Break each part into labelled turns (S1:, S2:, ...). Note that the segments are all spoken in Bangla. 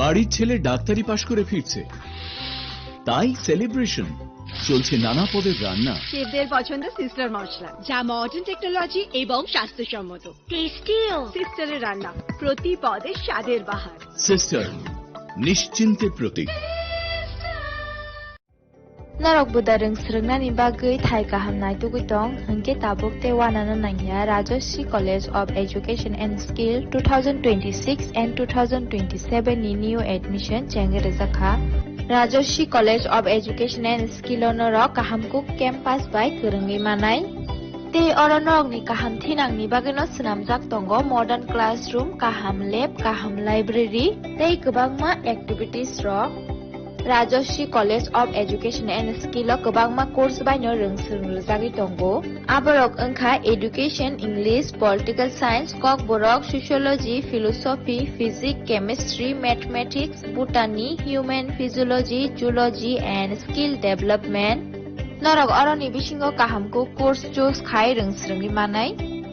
S1: বাড়ির ছেলে ডাক্তারি পাশ করে ফিরছে, তাই সেলিব্রেশন চলছে নানা পদের রান্না।
S2: শেফদের পছন্দ সিস্টার মশলা, যা মডার্ন টেকনোলজি এবং স্বাস্থ্যসম্মত। টেস্টিও সিস্টারের রান্না, প্রতি পদে স্বাদের বাহার।
S1: Sister, নিশ্চিন্তের Pratik.
S3: Narok budareng srengna ni bagai thai kahamnai tugitong hengke tabuk te wanana nangya Rajoshi College of Education and Skill 2026 and 2027 ni new admission chengere zakha Rajoshi College of Education and Skill onorok kahamkuk campus by kerengi manai te oronok ni kaham thinang ni bagino snamjak tongo modern classroom, kaham lab, kaham library tei kwbangma activities rok Rajoshi College of Education and Skill o kwbangma course baino rongsung rwjagui tongo. Aborok wngkha Education, English, Political Science, Kok borok Sociology, Philosophy, Physics, Chemistry, Mathematics, Botany, Human Physiology, Zoology and Skill Development. Norok oroni bisingo kahamko course choose khai rongsrungni manai.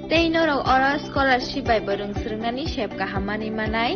S3: Tei norok oro scholarship bai bo rongsrungnani sep kahamani manai.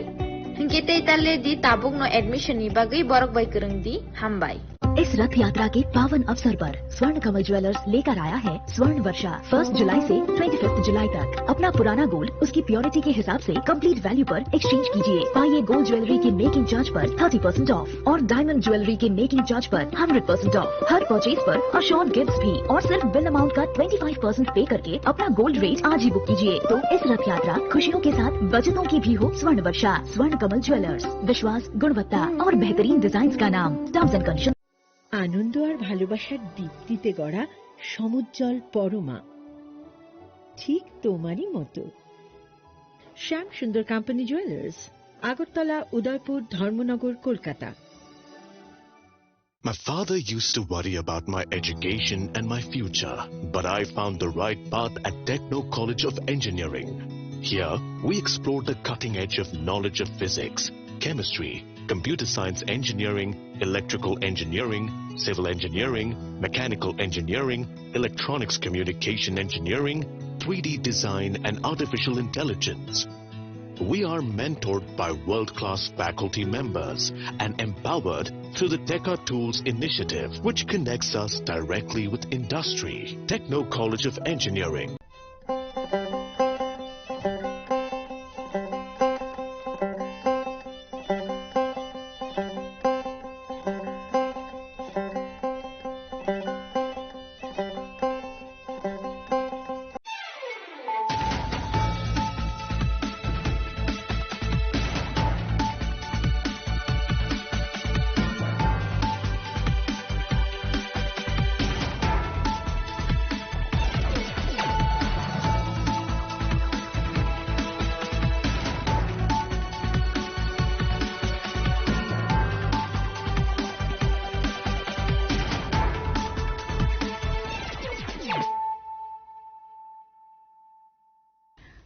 S3: Hingke tei talle di tabuk no admission ni bagai borok bai kereng di hambai.
S4: इस रथ यात्रा के पावन अवसर पर स्वर्ण कमल ज्वेलर्स लेकर आया है स्वर्ण वर्षा 1 जुलाई से 25 जुलाई तक। अपना पुराना गोल्ड उसकी प्योरिटी के हिसाब से कंप्लीट वैल्यू पर एक्सचेंज कीजिए। पाइए गोल्ड ज्वेलरी के मेकिंग चार्ज पर 30% ऑफ और डायमंड ज्वेलरी के मेकिंग चार्ज पर 100% ऑफ। हर परचेज पर अशोर्ड गिफ्ट्स भी और सिर्फ बिल अमाउंट का 25% पे करके अपना गोल्ड रेट आज ही बुक कीजिए। तो इस रथ यात्रा खुशियों के साथ बचतों की भी हो। स्वर्ण वर्षा, स्वर्ण कमल ज्वेलर्स, विश्वास, गुणवत्ता और बेहतरीन डिजाइन का नाम। Terms and condition.
S5: আনন্দ আর ভালোবাসার দীপ্তিতে গড়া সমুজ্জ্বল পরমা, ঠিক তোমারই মতো। শ্যাম সুন্দর company jewellers, Agartala, Udaipur, Dharmanagar, Kolkata.
S6: My father used to worry about my education and my future, but I found the right path at Techno College of Engineering. Here, we explored the cutting edge of knowledge of physics, chemistry, computer science engineering, electrical engineering, civil engineering, mechanical engineering, electronics communication engineering, 3D design and artificial intelligence. We are mentored by world-class faculty members and empowered through the Teka Tools initiative, which connects us directly with industry. Techno College of Engineering.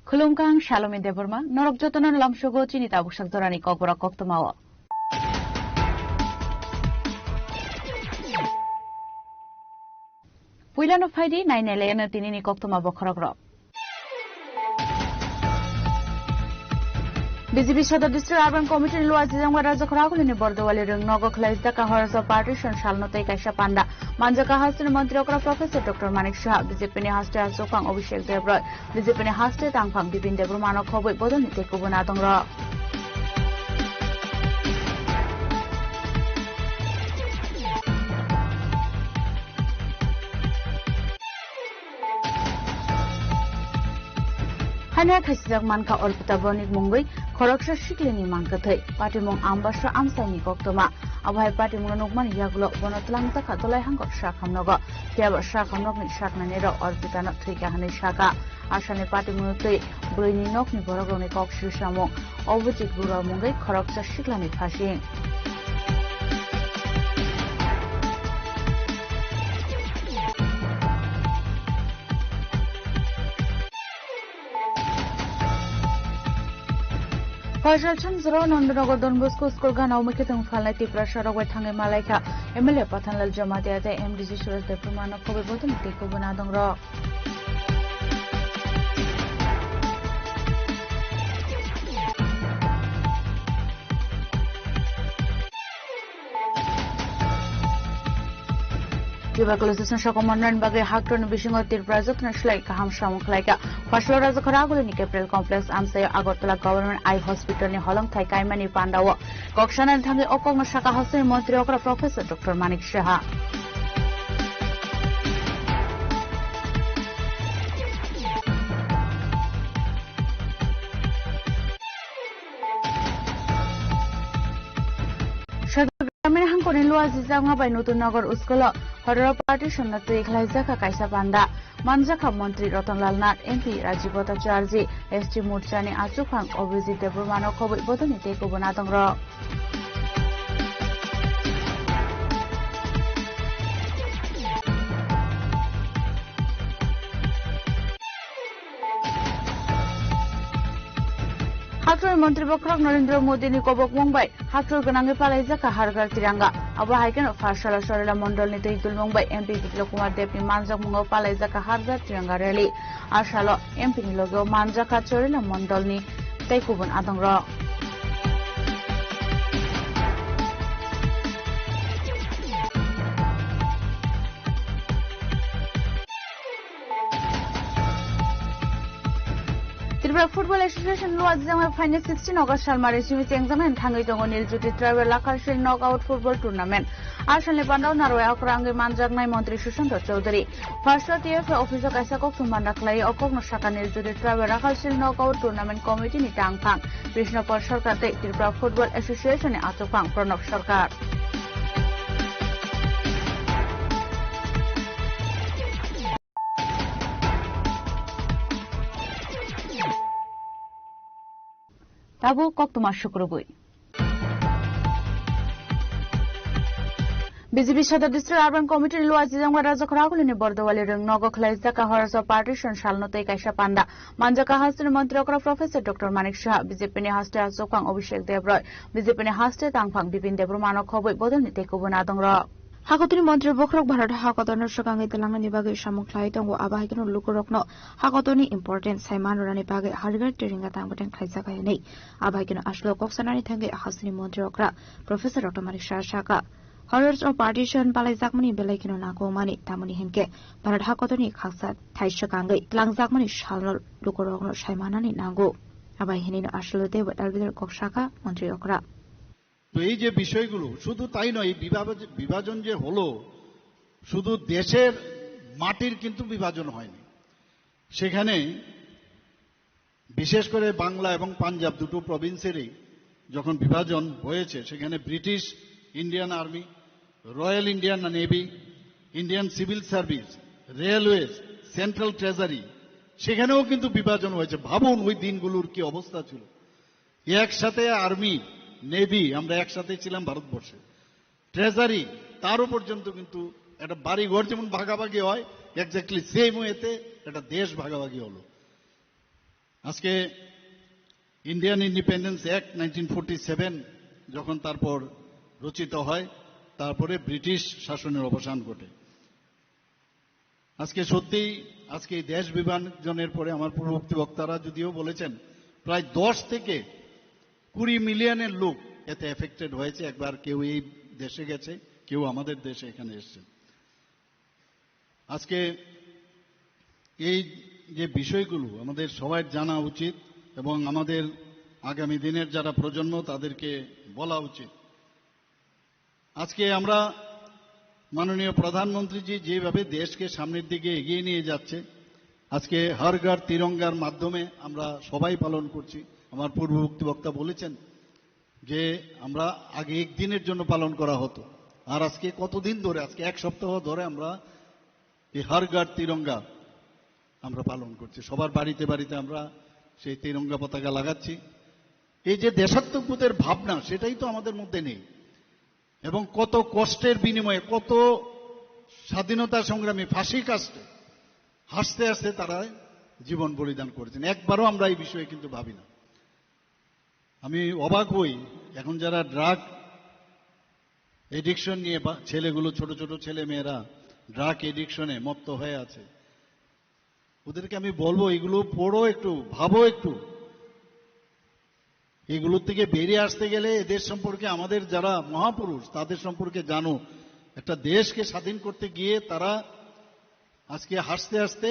S7: Khulumkang Shalom Deborma, Norok Jotonan Lamshogo Chinita Bushak Dorani Kokbora Koktomawa. Puilano Faidi, 9 Elena Tinini Koktoma Bokrogro. BJP সদর ডিস্ট্রিক্ট আরবান কমিটির লোয়া জিজাংবা রাজাখরাগুলিনি বর্দওয়ালি রং নগখলাইজদা কাহরাজা পার্টিশন শালনতাই কাইসা পান্ডা মানজাকা হাস্টের মন্ত্রী অকরা প্রফেসর ডক্টর মানিক শাহ বিজেপিনি হাস্টে আসোকাং অভিষেক দেবরয় বিজেপিনি হাস্টে তাংফাং বিপিন দেবর মানক হবই বদনিতে কুবনা দংর Hanya khasijak manka orpita bonik mungoi khoroksa shikleni mankathai patimung ambasra amsaini koktoma abhai patimung nokman yagulo bonotlang taka dolai hangko shakhamnogo tiaba shakhamnokni shaknani ro orpita no thika hani shaka ashani patimung tei broini nokni borogoni kokshir samung obojit buro mungoi khoroksa shiklani phasing फरायसालिम जराव नन्दनगर डनबस्को स्कुल गानाव मैखेथों फालनाय तिप्रा सड़क थांनाय मालायखा एमएलए पाथानलाल जमातियाते एमडीसी सुरेश देवप्रमाण खबर बदन टेको बना दं र Tuberculosis Shakomanan Bagay Hakton Bishing of the Brazil like Hamsham Klaika. Fasho as a Karagul in Capital Complex, Amsay Agotala Government Eye Hospital in Holland, Taikai Pandawa. Kokshan and Tangi Okoma Shaka House in Montreal Professor Dr. Manik Shaha. Hangkon luas janga by Nutunagar Uskola, Horror Partition at the Klaizaka Kaisa Panda, Manjaka Montri Rotanlal Nat, MP Rajibota Charzi, ST Murchani Achupang, or visit the Brumano Kobe Botany take over Natangro. Hatur Montri Bokrok Narendra Modi ni Kobok Mumbai, Hatur Ganangi Palaizaka Hargar Tiranga, Aba Haiken of Farshala Sorela Mondol Nitul Mumbai, MP Lokumar Depi Manjak Mungo Palaizaka Hargar Tiranga Rally, Ashalo, MP Logo Manjaka Sorela Mondolni, Taikuban Adangro. Football Association was the final 16 August Shalmari Swiss exam and Tangitongo Niljuti Travel Lakarshil Knockout Football Tournament. Ashan Lepanda Narway Okrangi Manjak Nai Montri Shushanto Chaudhary. First TF officer Kaisakok to Mandaklai Okok Shaka Niljuti Travel Lakarshil Knockout Tournament Committee in Tangpang. Vishnu Sarkar Tripura Football Association in Atupang, Pranab Sarkar. Tabu kok তোমার শুক্রবই বিজেপি সদর ডিস্ট্রিক্ট আরবান কমিটির লুয়াজি জংবা রাজখরাগুলিনি বর্দওয়ালি রং নগখলাইজাকা হরস পার্টিশন শালনতৈ কাইসা পান্ডা মানজাকা হাস্টের মন্ত্রী অকরা professor doctor Manik Shah বিজেপিনি হাস্টে আচোকাং Abhishek দেবরয় বিজেপিনি হাস্টে তাংফাং Bipin দেবরমানক খবই বদলনি তেকুবনা দংর Hakotuni Montri Bokrok Bharat Hakotono Shokangi Telangani Bagi Shamuklai Tongo Abahikano Lukurokno Hakotoni important Simon Rani Bagi Hargar Tiringa Tangotan Kaisakayani Abahikano Ashlo Koksanani Tangi Hasni Montri Okra Professor Dr. Manik Shaka Horrors of Partition Palazakmani Belakino Nako Mani Tamani Henke Bharat Hakotoni Kaksat Taishakangi Langzakmani Shalno Lukurokno Shaimanani Nango Abahinin Ashlo Dev Alvidar Kokshaka Montri Okra
S8: তো এই যে বিষয়গুলো শুধু তাই নয় বিভাজন যে হলো শুধু দেশের মাটির কিন্তু বিভাজন হয়নি সেখানে বিশেষ করে বাংলা এবং পাঞ্জাব দুটো প্রভিন্সেরই যখন বিভাজন হয়েছে সেখানে British Indian army royal Indian navy Indian civil service railways central treasury সেখানেও কিন্তু বিভাজন হয়েছে ভাবুন ওই দিনগুলোর কি অবস্থা ছিল একসাথে আর্মি নেভি আমরা একসাথে ছিলাম ভারতবর্ষে ট্রেজারি তারও পর্যন্ত কিন্তু একটা বাড়ি ঘর যেমন ভাগাভাগি হয় এক্স্যাক্টলি সেম ওয়েতে একটা দেশ ভাগাভাগি হলো আজকে ইন্ডিয়ান ইন্ডিপেন্ডেন্স অ্যাক্ট 1947 যখন তারপর রচিত হয় তারপরে ব্রিটিশ শাসনের অবসান ঘটে আজকে সত্যিই আজকে এই দেশ বিভাজনের পরে আমার পূর্ববর্তী বক্তারা যদিও বলেছেন প্রায় 10 থেকে 20 মিলিয়নের লোক এতে এফেক্টেড হয়েছে একবার কেউ এই দেশে গেছে কেউ আমাদের দেশে এখানে এসেছে আজকে এই যে বিষয়গুলো আমাদের সবার জানা উচিত এবং আমাদের আগামী দিনের যারা প্রজন্ম তাদেরকে বলা উচিত আজকে আমরা মাননীয় প্রধানমন্ত্রীজি যেভাবে দেশকে সামনের দিকে এগিয়ে নিয়ে যাচ্ছে আজকে হর ঘর তিরঙ্গার মাধ্যমে আমরা সবাই পালন করছি আমার পূর্ববর্তী বক্তা বলেছেন যে আমরা আগে একদিনের জন্য পালন করা হতো আর আজকে কতদিন ধরে আজকে এক সপ্তাহ ধরে আমরা এই হর ঘর তিরঙ্গা আমরা পালন করছি সবার বাড়িতে বাড়িতে আমরা সেই তিরঙ্গা পতাকা লাগাচ্ছি এই যে দেশাত্মবোধের ভাবনা সেটাই তো আমাদের মধ্যে নেই এবং কত কষ্টের বিনিময়ে কত স্বাধীনতা সংগ্রামী ফাঁসি কাস্টে হাসতে হাসতে তারা জীবন বলিদান করেছেন একবারও আমরা এই বিষয়ে কিন্তু ভাবি না আমি অবাক হই এখন যারা ড্রাগ এডিকশন নিয়ে ছেলেগুলো, ছোট ছোট ছেলে মেয়েরা ড্রাগ এডিকশনে মত্ত হয়ে আছে, ওদেরকে আমি বলবো এগুলো পড়ো একটু, ভাবো একটু। এগুলোর থেকে বেরিয়ে আসতে গেলে এদের সম্পর্কে আমাদের যারা মহাপুরুষ তাদের সম্পর্কে জানো। একটা দেশকে স্বাধীন করতে গিয়ে তারা আজকে হাসতে হাসতে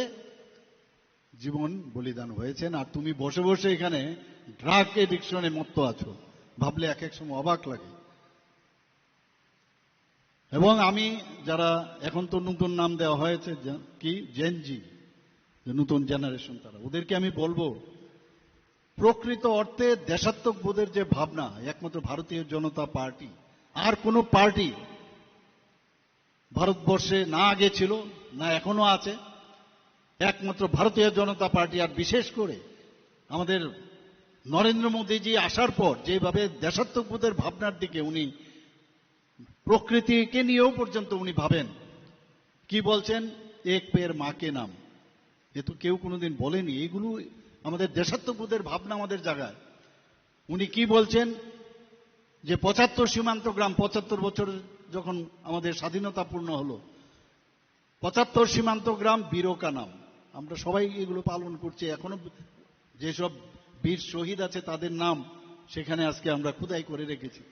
S8: জীবন বলিদান হয়েছেন, আর তুমি বসে বসে এখানে ড্রাগ এডিকশনে মত্ত আছো। ভাবলে এক এক সময় অবাক লাগে। এবং আমি যারা এখন তো নতুন নাম দেওয়া হয়েছে কি জেনজি, নতুন জেনারেশন, তারা ওদেরকে আমি বলবো প্রকৃত অর্থে দেশাত্মবোধের যে ভাবনা একমাত্র ভারতীয় জনতা পার্টি, আর কোনো পার্টি ভারতবর্ষে না আগে ছিল না এখনো আছে, একমাত্র ভারতীয় জনতা পার্টি। আর বিশেষ করে আমাদের নরেন্দ্র মোদীজি আসার পর যেভাবে দেশাত্মবোধের ভাবনার দিকে উনি প্রকৃতিকে নিয়েও পর্যন্ত উনি ভাবেন, কি বলছেন, এক পের মাকে নাম, এ তো কেউ কোনোদিন বলেনি। এইগুলো আমাদের দেশাত্মবোধের ভাবনা আমাদের জায়গায়। উনি কি বলছেন যে ৭৫ সীমান্ত গ্রাম, ৭৫ বছর যখন আমাদের স্বাধীনতা পূর্ণ হলো, ৭৫ সীমান্ত গ্রাম বীরকা নাম। আমরা সবাই এগুলো পালন করছি। এখনো যেসব বীর শহীদ আছে তাদের নাম সেখানে আজকে আমরা খোদাই করে রেখেছি।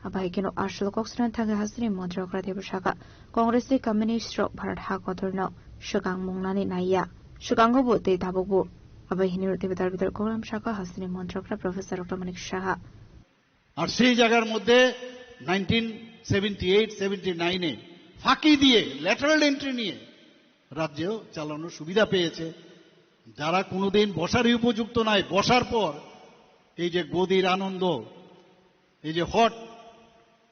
S3: Abaikino Arshil Koksran Tanga Hasri Montrokrati Bashaka, Congress Communist Rock Bharat Hakotorno, Shukang Mungnani Naya, Shukango Bote Tabobo, Abahinur Devitar Vitar Koram Shaka Hasri Montrokra Professor Dr. Manik Shaha.
S8: আর সেই জায়গার মধ্যে 1978-79-এ ফাঁকি দিয়ে ল্যাটারাল এন্ট্রি নিয়ে রাজ্যেও চালানোর সুবিধা পেয়েছে। যারা কোনোদিন বসারই উপযুক্ত নয়, বসার পর এই যে গদির আনন্দ, এই যে হট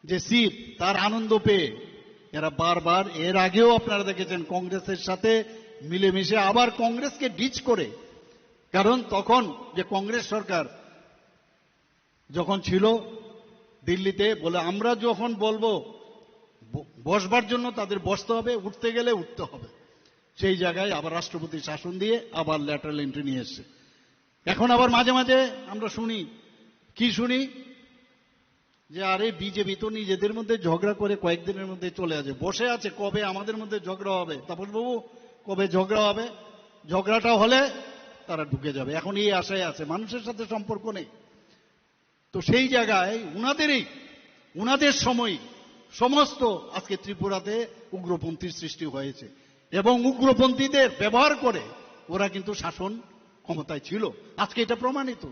S8: যে সিট, তার আনন্দ পেয়ে এরা বারবার, এর আগেও আপনারা দেখেছেন কংগ্রেসের সাথে মিলেমিশে আবার কংগ্রেসকে ডিচ করে, কারণ তখন যে কংগ্রেস সরকার যখন ছিল দিল্লিতে, বলে আমরা যখন বলবো বসবার জন্য তাদের বসতে হবে, উঠতে গেলে উঠতে হবে। সেই জায়গায় আবার রাষ্ট্রপতি শাসন দিয়ে আবার ল্যাটারাল এন্ট্রি নিয়ে এসছে। এখন আবার মাঝে মাঝে আমরা শুনি, কি শুনি, যে আরে বিজেপি তো নিজেদের মধ্যে ঝগড়া করে কয়েকদিনের মধ্যে চলে আসে, বসে আছে কবে আমাদের মধ্যে ঝগড়া হবে, তাপসবাবু কবে ঝগড়া হবে, ঝগড়াটা হলে তারা ঢুকে যাবে। এখন এই আশায় আছে, মানুষের সাথে সম্পর্ক নেই। তো সেই জায়গায় উনাদের সময় সমস্ত আজকে ত্রিপুরাতে উগ্রপন্থীর সৃষ্টি হয়েছে, এবং উগ্রপন্থীদের ব্যবহার করে ওরা কিন্তু শাসন ক্ষমতায় ছিল, আজকে এটা প্রমাণিত।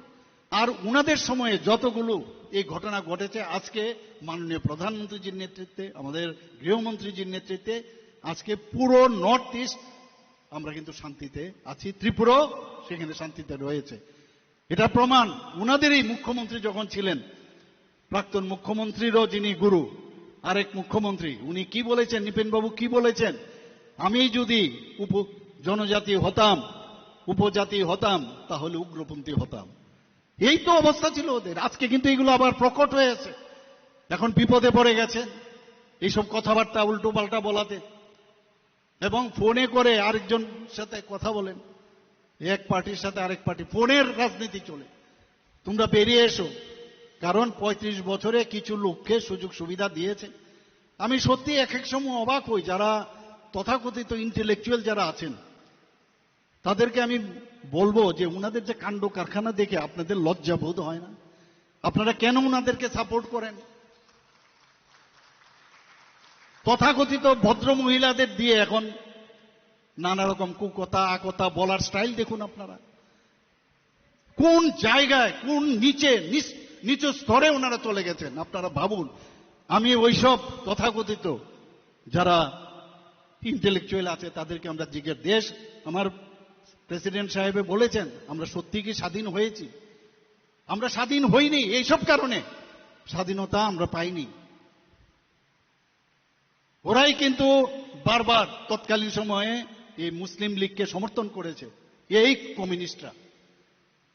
S8: আর উনাদের সময়ে যতগুলো এই ঘটনা ঘটেছে, আজকে মাননীয় প্রধানমন্ত্রীজির নেতৃত্বে, আমাদের গৃহমন্ত্রীজির নেতৃত্বে আজকে পুরো নর্থ ইস্ট আমরা কিন্তু শান্তিতে আছি, ত্রিপুরাও সেখানে শান্তিতে রয়েছে। এটা প্রমাণ উনাদেরই মুখ্যমন্ত্রী যখন ছিলেন, প্রাক্তন মুখ্যমন্ত্রীরও যিনি গুরু, আরেক মুখ্যমন্ত্রী, উনি কি বলেছেন, নিপেনবাবু কি বলেছেন, আমি যদি জনজাতি হতাম, উপজাতি হতাম, তাহলে উগ্রপন্থী হতাম। এই তো অবস্থা ছিল ওদের। আজকে কিন্তু এগুলো আবার প্রকট হয়েছে, এখন বিপদে পড়ে গেছে এইসব কথাবার্তা উল্টো পাল্টা বলাতে, এবং ফোনে করে আরেকজন সাথে কথা বলেন, এক পার্টির সাথে আরেক পার্টি, ফোনের রাজনীতি চলে। তোমরা বেরিয়ে এসো, কারণ ৩৫ বছরে কিছু লোককে সুযোগ সুবিধা দিয়েছে। আমি সত্যি এক এক সময় অবাক হই, যারা তথাকথিত ইন্টেলেকচুয়াল যারা আছেন তাদেরকে আমি বলবো যে উনাদের যে কাণ্ড কারখানা দেখে আপনাদের লজ্জা বোধ হয় না? আপনারা কেন উনাদেরকে সাপোর্ট করেন? তথাকথিত ভদ্র মহিলাদের দিয়ে এখন নানা রকম কুকথা আকথা বলার স্টাইল দেখুন আপনারা। কোন জায়গায়, কোন নিচু স্তরে ওনারা চলে গেছেন আপনারা ভাবুন। আমি ওইসব তথাকথিত যারা ইন্টেলেকচুয়াল আছে তাদেরকে আমরা জিজ্ঞেস, দেশ আমার প্রেসিডেন্ট সাহেব বলেছেন আমরা সত্যি কি স্বাধীন হয়েছি? আমরা স্বাধীন হইনি, এইসব কারণে স্বাধীনতা আমরা পাইনি। ওরাই কিন্তু বারবার তৎকালীন সময়ে এই মুসলিম লীগকে সমর্থন করেছে, এই কমিউনিস্টরা।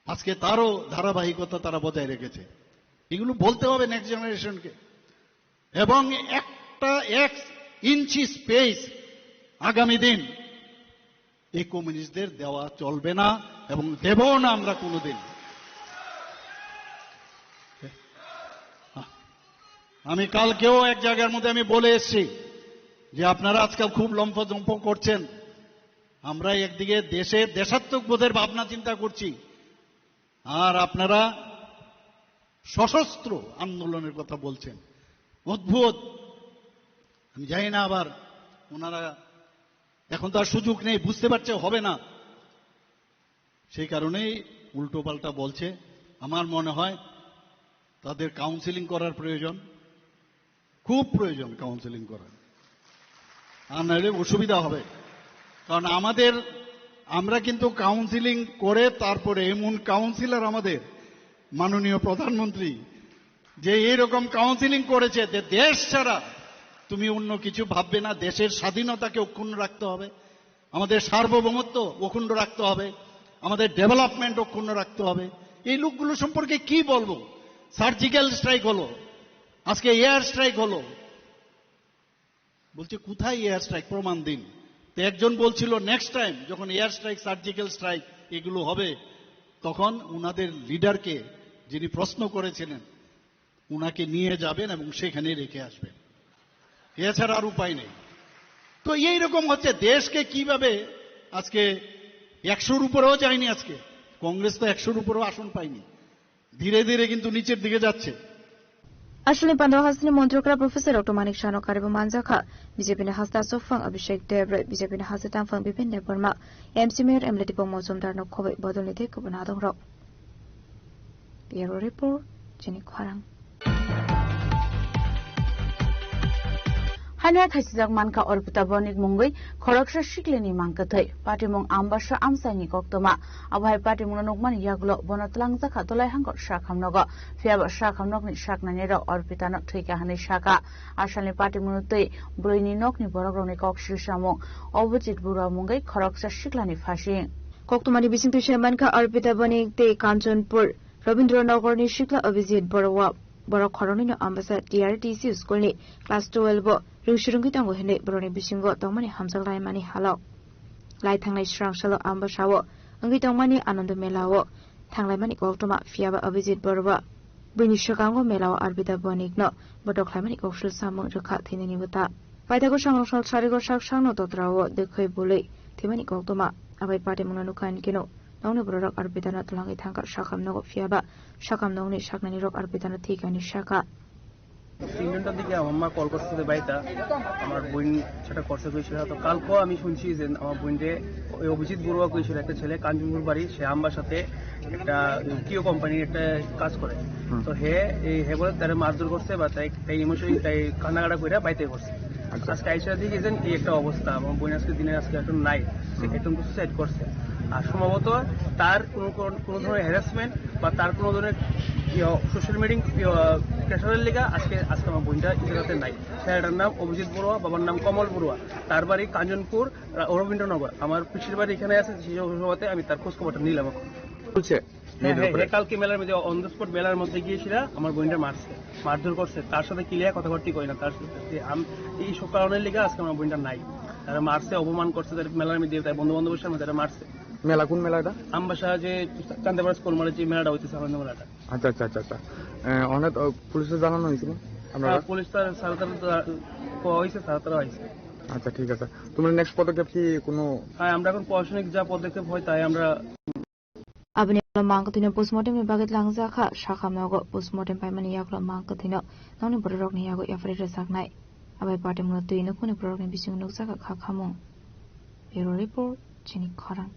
S8: আজকে তারও ধারাবাহিকতা তারা বজায় রেখেছে। এগুলো বলতে হবে নেক্সট জেনারেশনকে। এবং একটা 1 ইঞ্চি স্পেস আগামী দিন এই কমিউনিস্টদের দেওয়া চলবে না, এবং দেবও না আমরা কোনোদিন। আমি কালকেও এক জায়গার মধ্যে আমি বলে এসেছি যে আপনারা আজকাল খুব লম্ফজম্প করছেন, আমরা একদিকে দেশের দেশাত্মক বোধের ভাবনা চিন্তা করছি, আর আপনারা সশস্ত্র আন্দোলনের কথা বলছেন। অদ্ভুত। আমি জানি না, আবার ওনারা এখন তো আর সুযোগ নেই, বুঝতে পারছে হবে না, সেই কারণেই উল্টো পাল্টা বলছে। আমার মনে হয় তাদের কাউন্সিলিং করার প্রয়োজন, খুব প্রয়োজন কাউন্সিলিং করার, আর নাহলে অসুবিধা হবে। কারণ আমরা কিন্তু কাউন্সিলিং করে তারপরে এমন কাউন্সিলর আমাদের মাননীয় প্রধানমন্ত্রী যে এইরকম কাউন্সিলিং করেছে যে দেশ ছাড়া তুমি অন্য কিছু ভাববে না, দেশের স্বাধীনতাকে অক্ষুণ্ণ রাখতে হবে, আমাদের সার্বভৌমত্ব অক্ষুণ্ণ রাখতে হবে, আমাদের ডেভেলপমেন্ট অক্ষুণ্ণ রাখতে হবে। এই লোকগুলো সম্পর্কে কি বলবো? সার্জিক্যাল স্ট্রাইক হলো, আজকে এয়ার স্ট্রাইক হলো, বলছে কোথায় এয়ার স্ট্রাইক, প্রমাণ দিন। তো একজন বলছিল নেক্সট টাইম যখন এয়ার স্ট্রাইক, সার্জিক্যাল স্ট্রাইক এগুলো হবে, তখন উনাদের লিডারকে, যিনি প্রশ্ন করেছিলেন, উনাকে নিয়ে যাবেন এবং সেখানে রেখে আসবেন, এছাড়া আর উপায় নেই। তো এইরকম হচ্ছে। দেশকে কিভাবে আজকে 100-র উপরেও যায়নি, আজকে কংগ্রেস তো 100-র উপরেও আসন পায়নি, ধীরে ধীরে কিন্তু নিচের দিকে যাচ্ছে।
S3: Ashley Pandawasni Montrokra Professor Dr. Manik Shano Karibu Manjaka, BJP Hasta Sofang Abhishek Debre, BJP Hasatan Fang Bipin Deburma, MC Mayor Emletipo Mozum Darno Kobe Bodolite Kubanadong Rock. Bureau Report, Jenny Kwarang.
S7: Hanya Thasijak Manka Orpita Bonik Mungui, Koroksha Shiklini Mankatai, Patimong Ambasha Amsani Koktoma, Abhai Patimon Nukman Yaglo, Bonatlang Zaka, Dolai Hangot Shakamnoga, Fiaba Shakamnokni Shaknanero, Orpita not Trika Hani Shaka, Ashani Patimunute, Bruini Nokni Borogroni Kokshamo, Ovujit Bura Mungai, Koroksha Shiklani Fashin.
S3: Koktomani Bising to Shamanka Orpita Bonik de Kanchanpur, Rabindra Nogorni Shikla Avizit Borawap. Borok Koronino Ambassad DRTC School ni Class 12 Rushurungi Tango Hene Broni Bishingo Tongmani Hamzal Mani Halo Lai Tanglai Shrang Shalo Ambashawo Ungi Tongmani Ananda Melawo Tanglai Mani Koktoma Fiaba Avizit Borwa Brini Shakango Melawo Arbita Bonigno Bodok Lamani Kokshul Samung Raka Tinini Wuta Paitago Shang Shal Charigo Shak Shangno Totrawo De Koi Buli Timani Koktoma Abai Pati Munanukan Kino Nongni Borok Arbitana Tlangi Tangka Shakam Nogo Fiaba Shakam Nongni Shaknani Rok Arbitana Tikani Shaka
S9: তিনটার দিকে আমার কল করছে বাড়িতে, আমার বোন সেটা খরচা করেছিল। তো কালকেও আমি শুনছি যে আমার বোনকে ওই অভিজিৎ বড়ুয়া করেছিল, একটা ছেলে কাঞ্চনপুর বাড়ি, সে আমার সাথে একটা কিও কোম্পানির একটা কাজ করে। তো হে বলে তারা মারধর করছে বা তাই ইমোশনালি তাই কান্নাকাটা করে বাড়িতে করছে। আজকে আইসা দিয়ে গেছেন এই একটা অবস্থা, আমার বোন আজকে দিনে আজকে এখন নাই, সে একদম সুসাইড করছে। আর সম্ভবত তার কোনো ধরনের হ্যারাসমেন্ট বা তার কোনো ধরনের সোশ্যাল মিডিয়া প্রেশারের লেগে আজকে আমার বোনটা ইজারাতে নাই। ছেলেটার নাম অভিজিৎ বড়ুয়া, বাবার নাম কমল বড়ুয়া, তার বাড়ি কাঞ্চনপুর রবীন্দ্রনগর। আমার পিসির বাড়ি এখানে আছে, সেই সভাতে আমি তার খোঁজ খবরটা নিলাম। এখন কালকে মেলার মধ্যে অন দ্য স্পট মেলার মধ্যে গিয়েছিল, আমার বোনটা মারধর করছে, তার সাথে ক্লিয়ার কথাবার্তি করি না, তার সাথে এই সব কারণের লেগে আজকে আমার বোনটা নাই। তারা মারছে, অপমান করছে, তাদের মেলার মধ্যে তাই বন্ধু বান্ধবের সামনে তারা মারছে।
S10: মেলা কোন মেলাটা?
S9: আমবাসা যে চান্দাপাড়া স্কুল মানে যে মেলাটা হইতেছে আনন্দ মেলাটা।
S10: আচ্ছা আচ্ছা আচ্ছা আচ্ছা, অনেক পুলিশে জানানো হয়েছিল?
S9: পুলিশ তার হয়েছে, তারা হয়েছে।
S10: আচ্ছা ঠিক আছে, তোমার নেক্সট পদক্ষেপ কি কোনো?
S9: হ্যাঁ, আমরা এখন প্রশাসনিক যা পদক্ষেপ হয় তাই আমরা
S3: Abni Mangkatino postmortem bagat langzaka Shakamnogo postmortem Paimani Yakla Mangkatino Noni Borok Niago Yafreda Saknai Abai Party Muno Kuni program Bising Nozaka Kakamong Bureau Report Jenny Kwarang.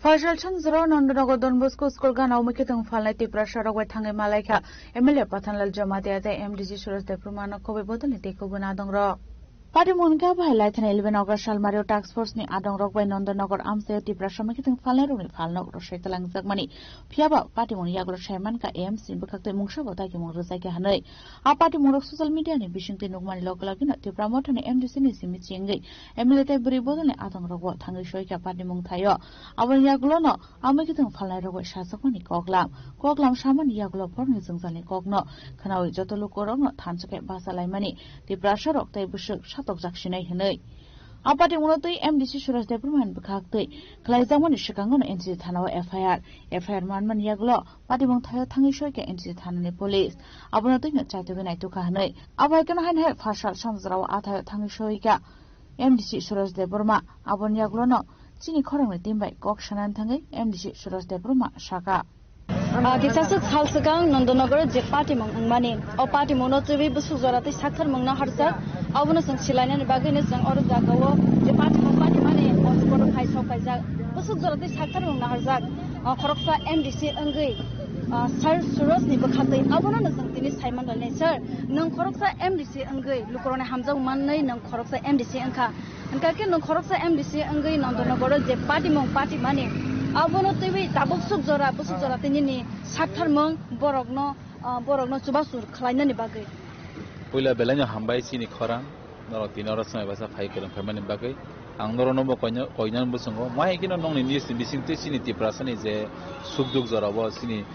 S7: Faisal Chandra Nandanagar Don Bosco School Gana Umikitong Falai Tipra Sharaway Tangai Malaika Emilia Patanlal Jamati at the MDG Suras de Prumana Kobe Bodani Tekubunadong Rock. Party Munga highlight an 11 August Shalmario Task Force ni Adong Rock by Nandanagar Amse Tipra Shamakiting Falaruni Falno Roshetalang Zagmani Piaba Party Munyago Shaman Ka AMC Bukak Mungshabota Murasaka Hanoi. Our party Murok social media ni Bishington Nugman local agina to promote an MDC Nisimichingi Emilite Buribodon Adong Rock Tangishoika Party Mungtayo. Our Yaglono Amakiting Falaro Shasakoni Koglam Shaman Yaglo Pornism Kogno Kanawi Jotolukorono Tansake Basalaimani Tipra Sharok Bushuk Tok Zakshinai Hanoi. apati unotoi MDC Suraj Department bukhaktoi khlaijamani shikangano NC thanao FIR manman yaglo patimong thayo thangi soike NC thanani police abunotoi no chaitobe naitu kahnoi abaikana hanhe phashal samjraw athayo thangi soika MDC Suraj Department abon yaglo no chini khorangni timbai kok sanan thangai MDC Suraj Department shaka
S11: Kisasuk Halsagang Nandanagar je party mong angmani o party mono chebi busu zorate sakhar mongna harsak abuno sang silaina ni bagine sang or jagawo je party mani on sport khai sok kaija busu zorate sakhar mongna harsak khoroksa MDC angai sir Suraj ni bakhatai abuno na sang tini Simon dalne sir nang khoroksa MDC angai lukorone hamjang mannai nang khoroksa MDC angkha angka ke nang khoroksa MDC angai Nandanagar je party mani abono tibi tabuk suk jora busuk jora tinini sathar mong borokno chubasur khlainani bagai
S12: puila belanya hambai sini khorang noro tinora samai basa phai kelam phamani bagai ang noro no koinan busungo mai kino nong ni bising te sini tiprasani je sukduk jora bo sini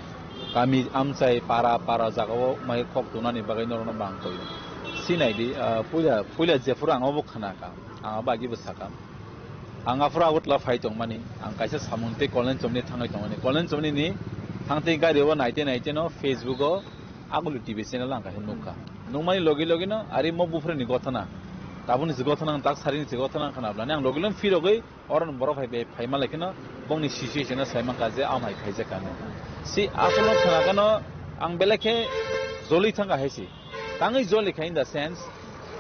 S12: kami amchai para jagawo mai khok tunani bagai noro no bang koi sinai di puila je furang obo khana ka anga bagi busaka anga fura utla phai tong mani ang kaisa samunte kolen chomni thangai tong mani kolen chomni ni thangte gari wo naite no Facebook o agulu TV channel ang ka hinukka nungmani logi no ari mo bufre ni gothana tabuni si gothana tak sarini si gothana khana bla nang logilom firogai oron borok phai ma lekino bongni situation na saima kaje amai khaije kanu si asolo khana kano ang belekhe joli thanga haisi tangai joli khain the sense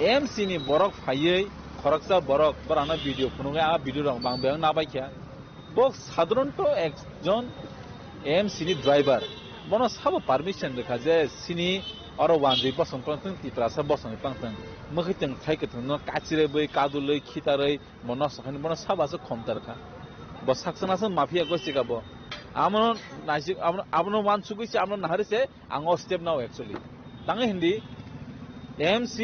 S12: MC ni borok phaiei khoroksa borok borana video phunuga a video rong bang bang na baikya box sadronto ekjon MC ni driver bono sabo permission rekha je sini aro wanjui boson pantang tiprasa boson pantang mkhiteng thaikethung no kachire bai kaduloi khitarei mono sakhani bono sabaso khomtar kha bo saksana sa mafia go sigabo amno nasik amno wan sugui amno naharise ango step now actually tangai hindi MC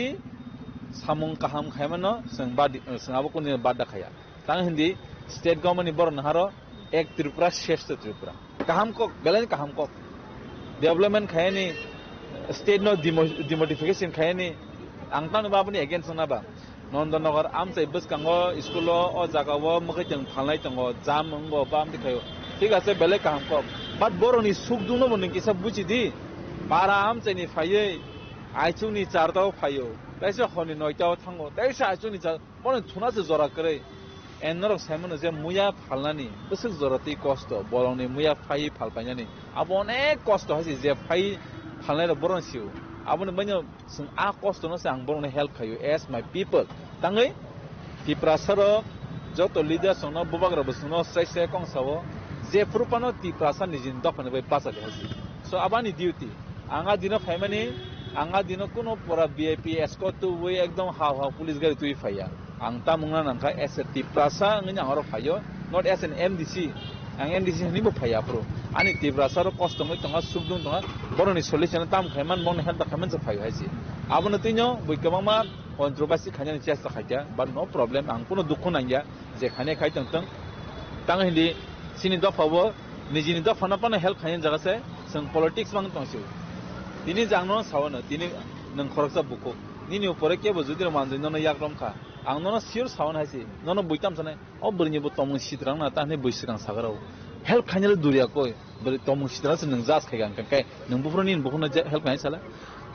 S12: samung kaham khaimano sangabo kuni badda khaya tang hindi state government ni bor naharo ek tripura sheshta tripura kaham kok belan kaham kok development khayani state no demotification khayani angtan babuni against na ba Nandanagar amchai buskango school o jagawo mkhiteng phalnai tango jamngo bam dikhayo ঠিক আছে বেলে kaham kok but boroni sukduno bonin kisa buchidi para amchai ni phaiye aichuni chardao phayo তাইছে হনি নয়টাও থাঙ্গো তাইছে আইছনি যা মনে থুনাছে জরা করে এনরক সাইমন যে মুয়া ফালনানি বসে জরাতি কষ্ট বলনি মুয়া ফাই ফালপাইনানি আব অনেক কষ্ট হইছে যে ফাই ফালনার বরন সিউ আবনে বন্য সং আ কষ্ট নসে আং বরন হেল্প খাইও এস মাই পিপল তাঙ্গই তিপ্রাসার যত লিডার সন বুবাগরা বসনো সাইসে কংসাও যে ফুরপানো তিপ্রাসা নিজিন দফনে বাই পাসা হইছে সো আবানি ডিউটি আঙা দিন ফাইমানি anga dino kuno pora VIP escort tu we ekdom haw police gari tui phaya angta mungna nangka ST prasa ngina haro phayo not as an MDC ang MDC ni bo phaya pro ani tibrasa ro cost ngai tonga subdung tonga boroni solution tam khaiman mon hel ta khaman se phayo haisi abono tinyo boikama controversy khanya chesta khaja but no problem ang kuno dukho nangya je khane khai tang tang hindi sini do phawo nijini do phana pana help khanya jaga se sang politics mang tongsiu তিনি জানো সাওনা তিনি নং খরকসা বুকো নিনি উপরে কে বজুদির মানজে নন ইয়াকরম খা আং নন সিওর সাওনা হাসি নন বইতাম জানে ও বরনি বো তমং সিতরাং না তানে বইসরাং সাগারাও হেল্প খাইনাল দুরিয়া কই বরি তমং সিতরাস নং জাস খাইগান কাই নং বুফরনি বুফরনা হেল্প খাই সালা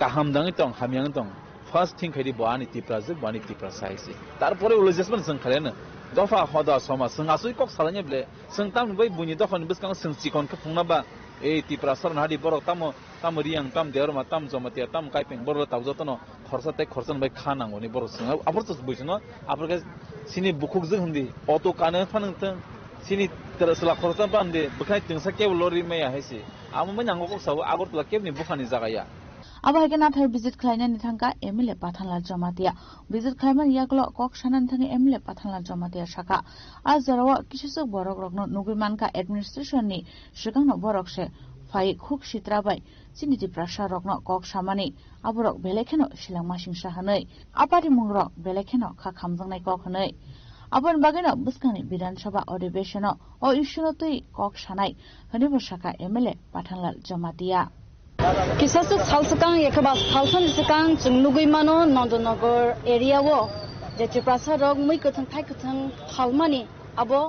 S12: কাহাম দাঙ্গি তং হামিয়াং তং ফার্স্ট থিং খাইদি বানি তিপ্রাজে বানি তিপ্রাসা হাইসি তারপরে উলজেসমেন্ট সং খালেনা দফা হদা সমা সং আসুই কক সালানি বলে সং তাম বই বুনি দফানি বিসকাং সং চিকন কা ফুংনা বা এই তিপ্রাসার নাডি বড় tam riang tam derma tam zomatia tam kaipeng bor tawjotono khorsa te khorsan bai khanangoni bor singa abortos buisno aporga sini bukuk jing hundi auto kane phanang tang sini terasla khorsan pande bukhai tingsa ke lori meya haisi amu manyango kok saw agortla kebni bukhani jagaya
S7: abahagena phar visit khlainani thangka MLA Pathanlal Jamatia visit khlaiman yaklo kok sanan thani MLA Pathanlal Jamatia shaka azarawa kishisuk borok rokno nugimanka administration ni shigangno borok she phai khuk sitrabai siniti prasha rokno kok samani aborok belekheno silangma singsa hanai apari mungrok belekheno kha khamjangnai kok hanai abon bageno buskani Bidhan Sabha Adhibeshano o issuno tui kok sanai hanibo shaka MLA Pathanlal Jamatia
S11: Kisasuk Halsakang yakaba Halsan Sakang Jungnugui Mano Nandanagar area wo যে ত্রিপ্রাসা রক মই কথং থাই কথং হালমানি আবো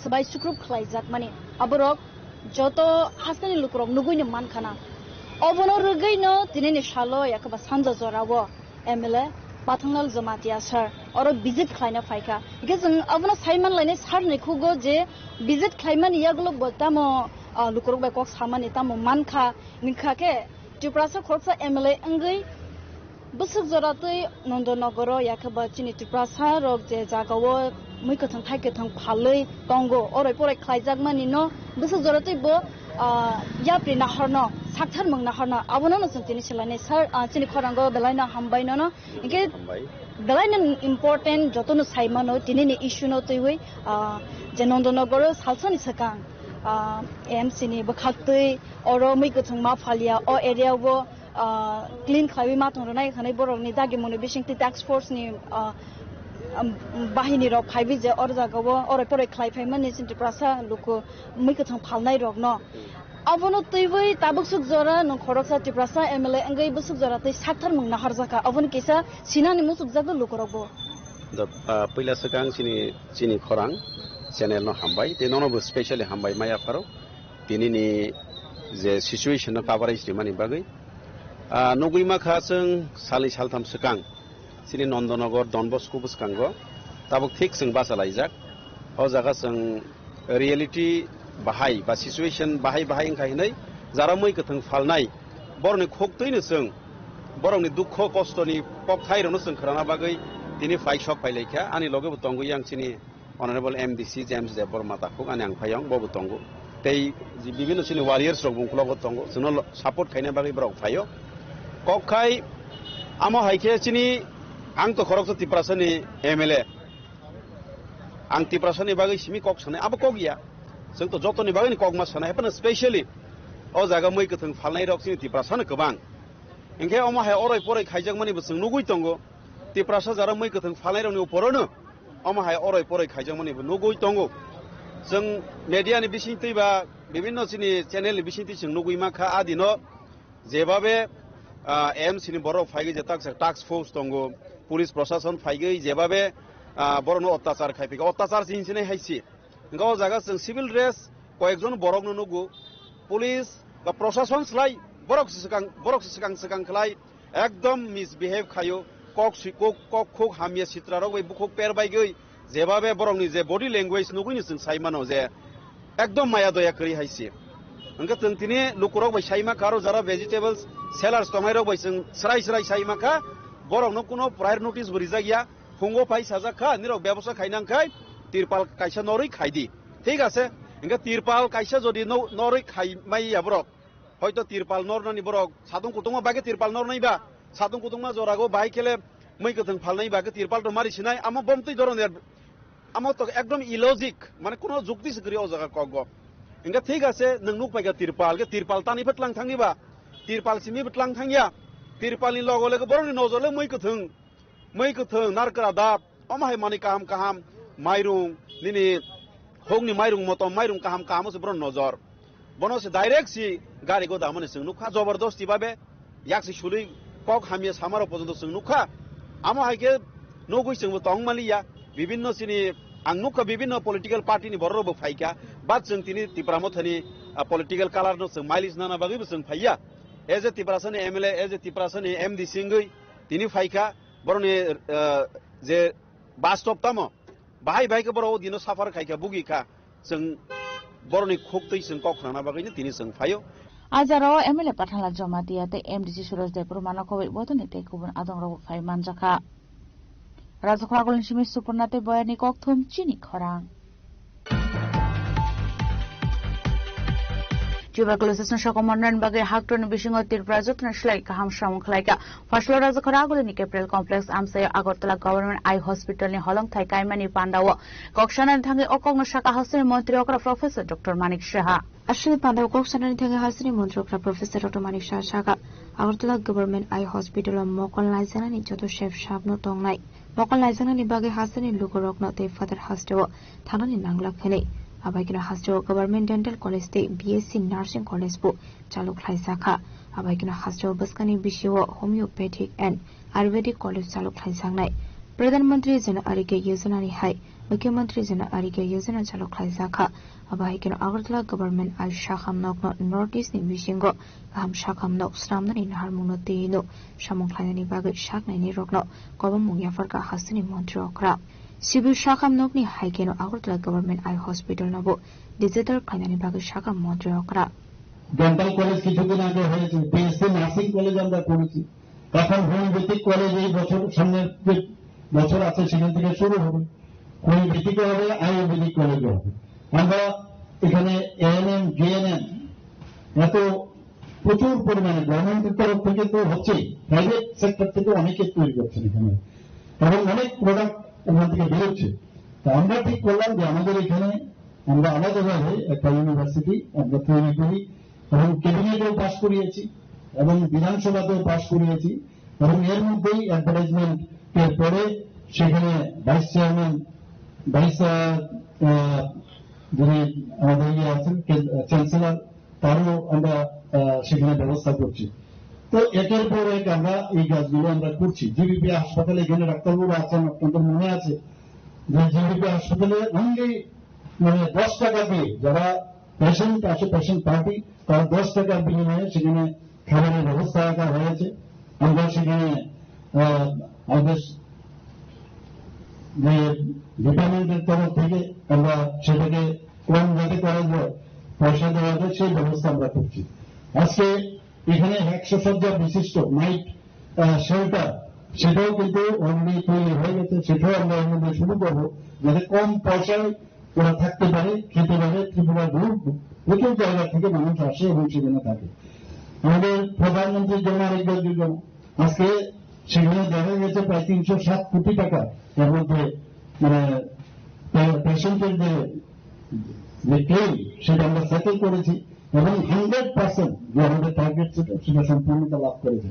S11: সবাই সুক্রুপ খাইজাক মানে আবো রক যত হাসনানি লুকরক নুগুইনে মানখানা অবনো রুগৈনো দিনেনি সালো একবা সানজা জরাবো এমএলএ পাথাংনাল জমাতিয়া স্যার আর ভিজিট খাইনা ফাইকা ইকে जों अबनो साइमान लाइने सार नेखुगो जे ভিজিট খাইমান ইয়াগুলো বতামো লুকরক বাই কক সামানি তামो मानखा निखाके ত্রিপ্রাসা খরসা এমএলএ अंगै বসুক জরাতৈ নন্দনগর ইয়াকবা চিনি ত্রিপ্রাসা রক যে জাগাও মই কথং থাই কথং ফাलै তঙ্গো অरै পरै খাইজাক मानि न বসুক জরাতৈ বো याप्रि नाहरनो साक्थार मंग नाहरनो अबनो न जों तिनि सिलाने सर चिनि खरांगो बेलायना हामबायनो न इके बेलायना इम्पोर्टेन्ट जतनो साइमानो तिनि इश्यू न तैवै जे नन्दनगर सालसनि सकां एमसी नि बखाक्तै अर मै गथं मा फालिया अ एरियावो क्लीन खावि माथंरो नाय खानाय बरकनि दागि मनि बिसिंति टास्क फोर्स नि बाहिनी रक फाइबि जे अर जागावो अरै परै खाइफायमन नि चिन्ति प्रासा लुको मै गथं फालनाय रक न अबनो तैवै ताबुकसुक जरा न खरकसा टिप्रासा एमएलए अंगै बुसुक जरा तै साक्थार मंग नाहर जाका अबन केसा सिनानि मुसुक जागो लुकरबो
S13: द पहिला सकां चिनि खरां चैनल न हामबाय ते ननबो स्पेशली हामबाय माया फारो तिनिनि जे सिचुएशन न कभारेज दिमानि बागै नगुइ माखा जों सालै सालथाम सकां चिनि नन्दनगर डनबस्को बुसकांगो ताबुक थिक जों बासा लाइजाक अ जागा जों रियलिटी बाहाय बा सिचुएशन बाहाय ओंखायनै जारा मै गथं फालनाय बरनि खोक्तैनो जों बरनि दुख कष्टनि पबथायरनो जों खराना बागै दिनै फाइसक फाइलायखा आनि लगे बतंगु यांसिनि अनारेबल एमडीसी जेम्स देब बर्मा ताखुक आनि आं फायं बबो तंगु तै जि बिभिन्न सिनि वारियर्स रक बुंखलागो तंगु जोंनो सापोर्ट खायना बागै बरक फायो कखाय आमो हायखे सिनि आं तो खरकस तिप्रासनि एमएलए आं तिप्रासनि बागै सिमि कक सने आबो कगिया जों तो जतनि बागै कगमा सने हेपन स्पेशली अ जागा मै गथं फालनाय रक सिनि तिप्रासनो गोबां इंखे अमा हाय अरै परै खायजाक मानिबो जों नुगुइ तंगु तिप्रासा जारा मै गथं फालनाय रकनि उपरनो अमा हाय अरै परै खायजाक मानिबो नुगुइ तंगु जों मीडियानि बिसिंति बा विभिन्न सिनि चैनेलनि बिसिंति जों नुगुइ माखा आदिनो जेबाबे एमसीनि बरक फाइगै जे टास्क फोर्स तंगु पुलिस प्रशासन फाइगै जेबाबे बरनो अत्याचार खायफिगा अत्याचार जिनसिनै हायसि गाव जागा जों सिविल ड्रेस कयेकजन बरकनो नुगु पुलिस बा प्रशासन स्लाय बरक सिगां खलाय एकदम मिसबिहेव खायो कक खोक हामिया सित्रारक बै बुखक पेरबायगै जेबाबे बरकनि जे बडी लैंग्वेज नुगुनि जों साइमानो जे एकदम माया दया करि हायसि अंगा जों तिनि लुकरक बै साइमा कारो जारा वेजिटेबल्स सेलार्स टमायरक बै जों सराय साइमा का बरकनो कुनो प्रायर नोटिस बरिजा गया फुंगो फाइ साजाखा निरक व्यवसाय खायनांखाय तिरपाल कायसा नरै खायदि ठीक আছে इंगा तिरपाल कायसा जदि नरै खायमाइया बरक হয়তো तिरपाल नरनानि बरक सादुं कुतुंमा बागे तिरपाल नरनाइबा सादुं कुतुंमा जरागो बाय केले मै गथं फालनाइ बागे तिरपाल तो मारि सिनाय आमा बमतै दरनेर आमा तो एकदम इलॉजिक माने कोनो जुक्ति सकरि अ जागा कगो इंगा ठीक আছে नों नुक पाइगा तिरपाल तानि फटलां थांनिबा तिरपाल सिमि फटलां थांगिया तिरपालनि लगो लगे बरनि नजरले मै गथं नारकरा दाब अमाहाय मानि काहाम माइरुं निनि होगनि माइरुं मत माइरुं काहाम से बरन नजर बनो से डायरेक्ट सि गारि गो दामने जों नुखा जबरदस्ति बाबे याकसि सुलै कक हामिया सामार पर्यन्त जों नुखा आमो हायके नगुइ जोंबो तंगमालिया विभिन्न सिनि आं नुखा विभिन्न पलिटिकल पार्टीनि बररबो फाइका बाद जों तिनि तिप्रामथनि पलिटिकल कालारनो जों माइलिस नाना बागैबो जों फाइया एज ए तिप्रासनि एमएलए एज ए तिप्रासनि एमडी सिंगै तिनि फाइका बरनि जे बास्तव तामो बाहाय बाहायके बर दिनो साफार खायका बुगिखा जों बरनि खोक्तै जों कखराना बागैनो तिनि जों फायो
S7: आजाराव एमएलए पाठाला जमा दियाते एमडीसी सुरज दे प्रमाण खबै बतनि ते गुबुन आदंराव phi मानजाखा राजखरागलनि Simi सुपुरनाते बयानि ककथुम Chini खरां tuberculosis shakomonran bagai hakton bisingo tirprajot na shlai ka hamshram khlaika faslo rajakhara ni April complex amsay agartala government eye hospital ni holong thai kaimani pandawo kokshana thangi okong shaka hasri mantri okra professor Dr. Manik Shaha ashri pandawo kokshana thangi hasri mantri okra professor Dr. Manik Shaha shaka agartala government eye hospital mokol laisana ni joto chef shabno tongnai mokol laisana ni bagai hasri lukorok no te father hastewo thanani nanglak phene Abaikina Hastro Government Dental College State BSc Nursing College Bu Chaluk Laisaka Abaikina Hastro Baskani Bishiwo Homeopathic and Ayurvedic College Chaluk Laisangnai
S3: प्रधानमंत्री जन आरोग्य योजना नि हाय मुख्यमंत्री जन आरोग्य योजना चालू खालायजाखा अबाहायकेनो आगरतला गवर्नमेंट आय शाखामनोकनो नॉर्थ ईस्ट नि बिसिंगो गाहाम शाखामनोक स्रामनानि नाहारमुंनो तेनो सामुंख्लायनायनि बागै शाकनायनि रगनो गबमुं याफरका हासनि मन्त्री अक्रा शिविर शाखामनोकनि हायकेनो आगरतला गवर्नमेंट आय हॉस्पिटल नबो डिजिटल खायनायनि बागै शाखा मन्त्री अक्रा
S14: डेंटल कॉलेज কিছুদিন আগে হয়েছে পিএসসি নার্সিং কলেজ আমরা করেছি এখন হোমিওপ্যাথিক কলেজ এই বছর সামনের যে বছর আছে সেখান থেকে শুরু হবে হোমিওপ্যাথিক হবে আয়ুর্বেদিক কলেজ হবে আমরা এখানে এএনএম জিএনএম এত প্রচুর পরিমাণে গভর্নমেন্টের তরফ থেকে তো হচ্ছেই প্রাইভেট সেক্টর থেকে অনেকে তৈরি করছেন এখানে এবং অনেক প্রোডাক্ট এখান থেকে বেরোচ্ছে তা আমরা ঠিক করলাম যে আমাদের এখানে আমরা আলাদাভাবে একটা ইউনিভার্সিটি আমরা তৈরি করি এবং ক্যাবিনেটেও পাশ করিয়েছি এবং বিধানসভাতেও পাশ করিয়েছি এবং এর মধ্যেই অ্যাডভার্টাইজমেন্ট এর পরে সেখানে ভাইস চেয়ারম্যান যিনি আমাদের ইয়ে আছেন চ্যান্সেলর তারও আমরা সেখানে ব্যবস্থা করছি তো একের পর এক আমরা এই কাজগুলো আমরা করছি জিবিপি হাসপাতালে এখানে ডাক্তারবাবু আছেন আপনাদের মনে আছে যে জিবিপি হাসপাতালে অনলি মানে 10 টাকা দিয়ে যারা পেশেন্ট আসে পেশেন্ট পার্টি তারা 10 টাকার বিনিময়ে সেখানে খাবারের ব্যবস্থা রাখা হয়েছে আমরা সেখানে আমাদের যে ডিপার্টমেন্টের তরফ থেকে আমরা সেটাকে কম যাতে করা যায় পয়সা দেওয়া যায় সেই ব্যবস্থা আমরা করছি আজকে এখানে 100 শয্যা বিশিষ্ট নাইট শেল্টার সেটাও কিন্তু অলরেডি তৈরি হয়ে গেছে সেটাও আমরা এর মধ্যে শুরু করবো যাতে কম পয়সায় ওরা থাকতে পারে খেতে পারে ত্রিপুরা প্রচুর জায়গা থেকে মানুষ আসে এবং সেখানে থাকে আমাদের প্রধানমন্ত্রী জন আরোগ্য যোজনা আজকে সেখানে দেখা গেছে প্রায় 307 কোটি টাকা এর মধ্যে মানে পেশেন্টের যে ক্লেম সেটা আমরা সেটেল করেছি এবং 100% যে আমাদের টার্গেট সেটা সম্পূর্ণতা লাভ করেছে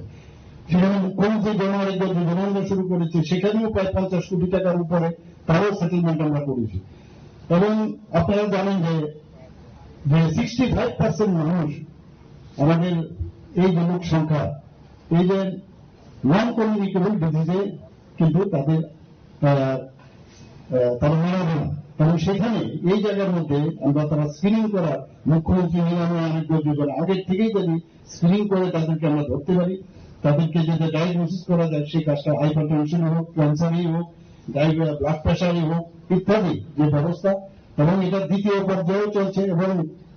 S14: সেখানে মুখ্যমন্ত্রী জন আরোগ্য যোজনা আমরা শুরু করেছি সেখানেও প্রায় 50 কোটি টাকার উপরে তারও সেটেলমেন্ট আমরা করেছি এবং আপনারা জানেন যে 65% মানুষ আমাদের এই যে লোক সংখ্যা এই যে নন কমিউনিকেবল ডিজিজে কিন্তু তাদের তারা মারা যায় এবং সেখানে এই জায়গার মধ্যে আমরা তারা স্ক্রিনিং করা মুখ্যমন্ত্রী নিরাময় আরোগ্য যোজনা আগের থেকেই যদি স্ক্রিনিং করে তাদেরকে আমরা ধরতে পারি তাদেরকে যদি ডায়াগনোসিস করা যায় সেই কাজটা হাইপারটেনশন হোক ক্যান্সারই হোক ব্লাড প্রেশারই হোক ইত্যাদি যে ব্যবস্থা এবং এটা দ্বিতীয় পর্যায়েও চলছে এবং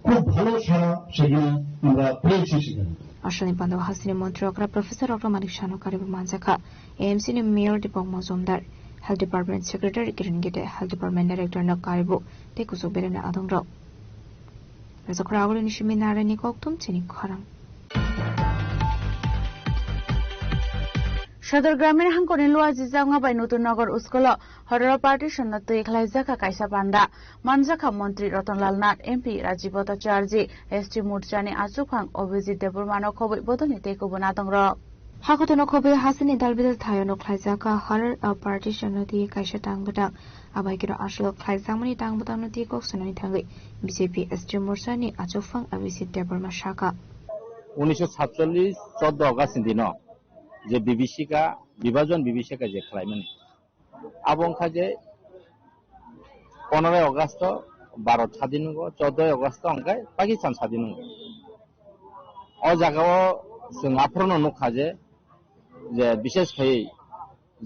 S14: খুব ভালো সারা সেখানে আমরা পেয়েছি সেখানে
S3: Ashani Pando Hasini Mantri Okra Professor Dr. Manik Shano Karibu Manzaka AMC ni Mayor Dipong Mazumdar Health Department Secretary Kiran Gite Health Department Director na Karibu Tekusu Berena Adongro Razokra Agulu Nishimi Narani Koktum Chini Kharang
S7: সদর গ্রামের হাঙ্কনি লুয়া জিজাঙ্গা বাই নতুন নগর স্কুল হররা পার্টি সন্ন্যত খাইজাকা কাইসা পান্ডা মানজাখা মন্ত্রী রতনলাল নাথ এমপি রাজীব ভট্টাচার্য এসটি মুরচানি আচুখাং অভিজিৎ দেববর্মান খবই বদনি তেকুব নাতংর হাকতন খবই হাসিনি দালবিদাল থায়ন খাইজাকা হরর পার্টি সন্ন্যতি কাইসা টাংবুদাং আবাইকির আসল খাইজামনি টাংবুদাং তি কক্সনানি থাঙ্গি বিজেপি এসটি মুরচানি আচুফাং অভিজিৎ দেববর্মা শাখা
S15: 1947 14 আগস্ট দিন যে বিভীষিকা বিভাজন বিভীষিকা যে খালাইমেন আবংখা যে 15 আগস্ট ভারত স্বাধীন 14 আগস্ট অঙ্কায় পাকিস্তান স্বাধীন ও জায়গাও जों আফরনো নুখা যে বিশেষ খাই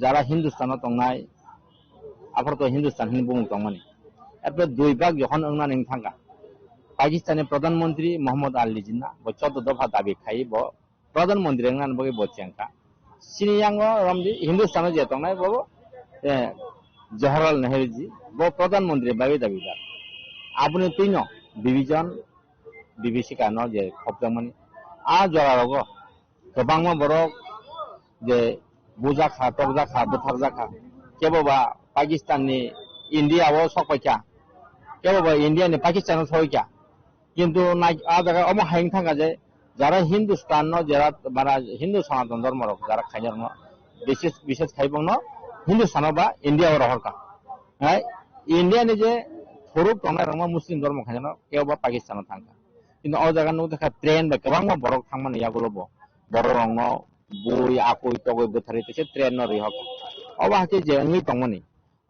S15: যারা হিন্দুস্তানত তংনাই আফরত হিন্দুস্তান হিন বুং তংমানি এরপর দুই ভাগ যখন ওনান থাকা পাকিস্তানি প্রধানমন্ত্রী মোহাম্মদ আলী জিন্না 14 দফা দাবি খাই প্রধানমন্ত্রী নান বগে বচ্চাঙ্কা সিনিয়াঙ্গ রমজি হিন্দুস্তানে যে তংনাই বব জওহরলাল নেহরু জি ব প্রধানমন্ত্রী বাগে দাবিদার আপনি তিন বিভাজন বিভীষিকা ন যে খবজামানি আ জরারগ গোबांमा বরক যে বুজাখা তবজাখা বুথারজাখা কেববা পাকিস্তাননি ইন্ডিয়াও সকাইকা কেববা ইন্ডিয়ানি পাকিস্তান সকাইকা কিন্তু আ জায়গা অম হাইং থাকা যে যারা হিন্দুস্তান ন যারা মানে হিন্দু সনাতন ধর্ম যারা খাইয়ার ন বিশেষ খাইবং ন হিন্দুস্তান বা ইন্ডিয়া রহরকা হ্যাঁ ইন্ডিয়ানি যে থরুক তংনাই রংমা মুসলিম ধর্ম খাইয়ানো কেববা পাকিস্তান থাকা কিন্তু ও জায়গা নুক দেখা ট্রেন বা গোबांमा বরক থাংমানি ইয়াগুলো বড় রং বই আকই তগই বথারিতেছে ট্রেন ন রিহক অবাহকে যে অঙ্গি তংমনি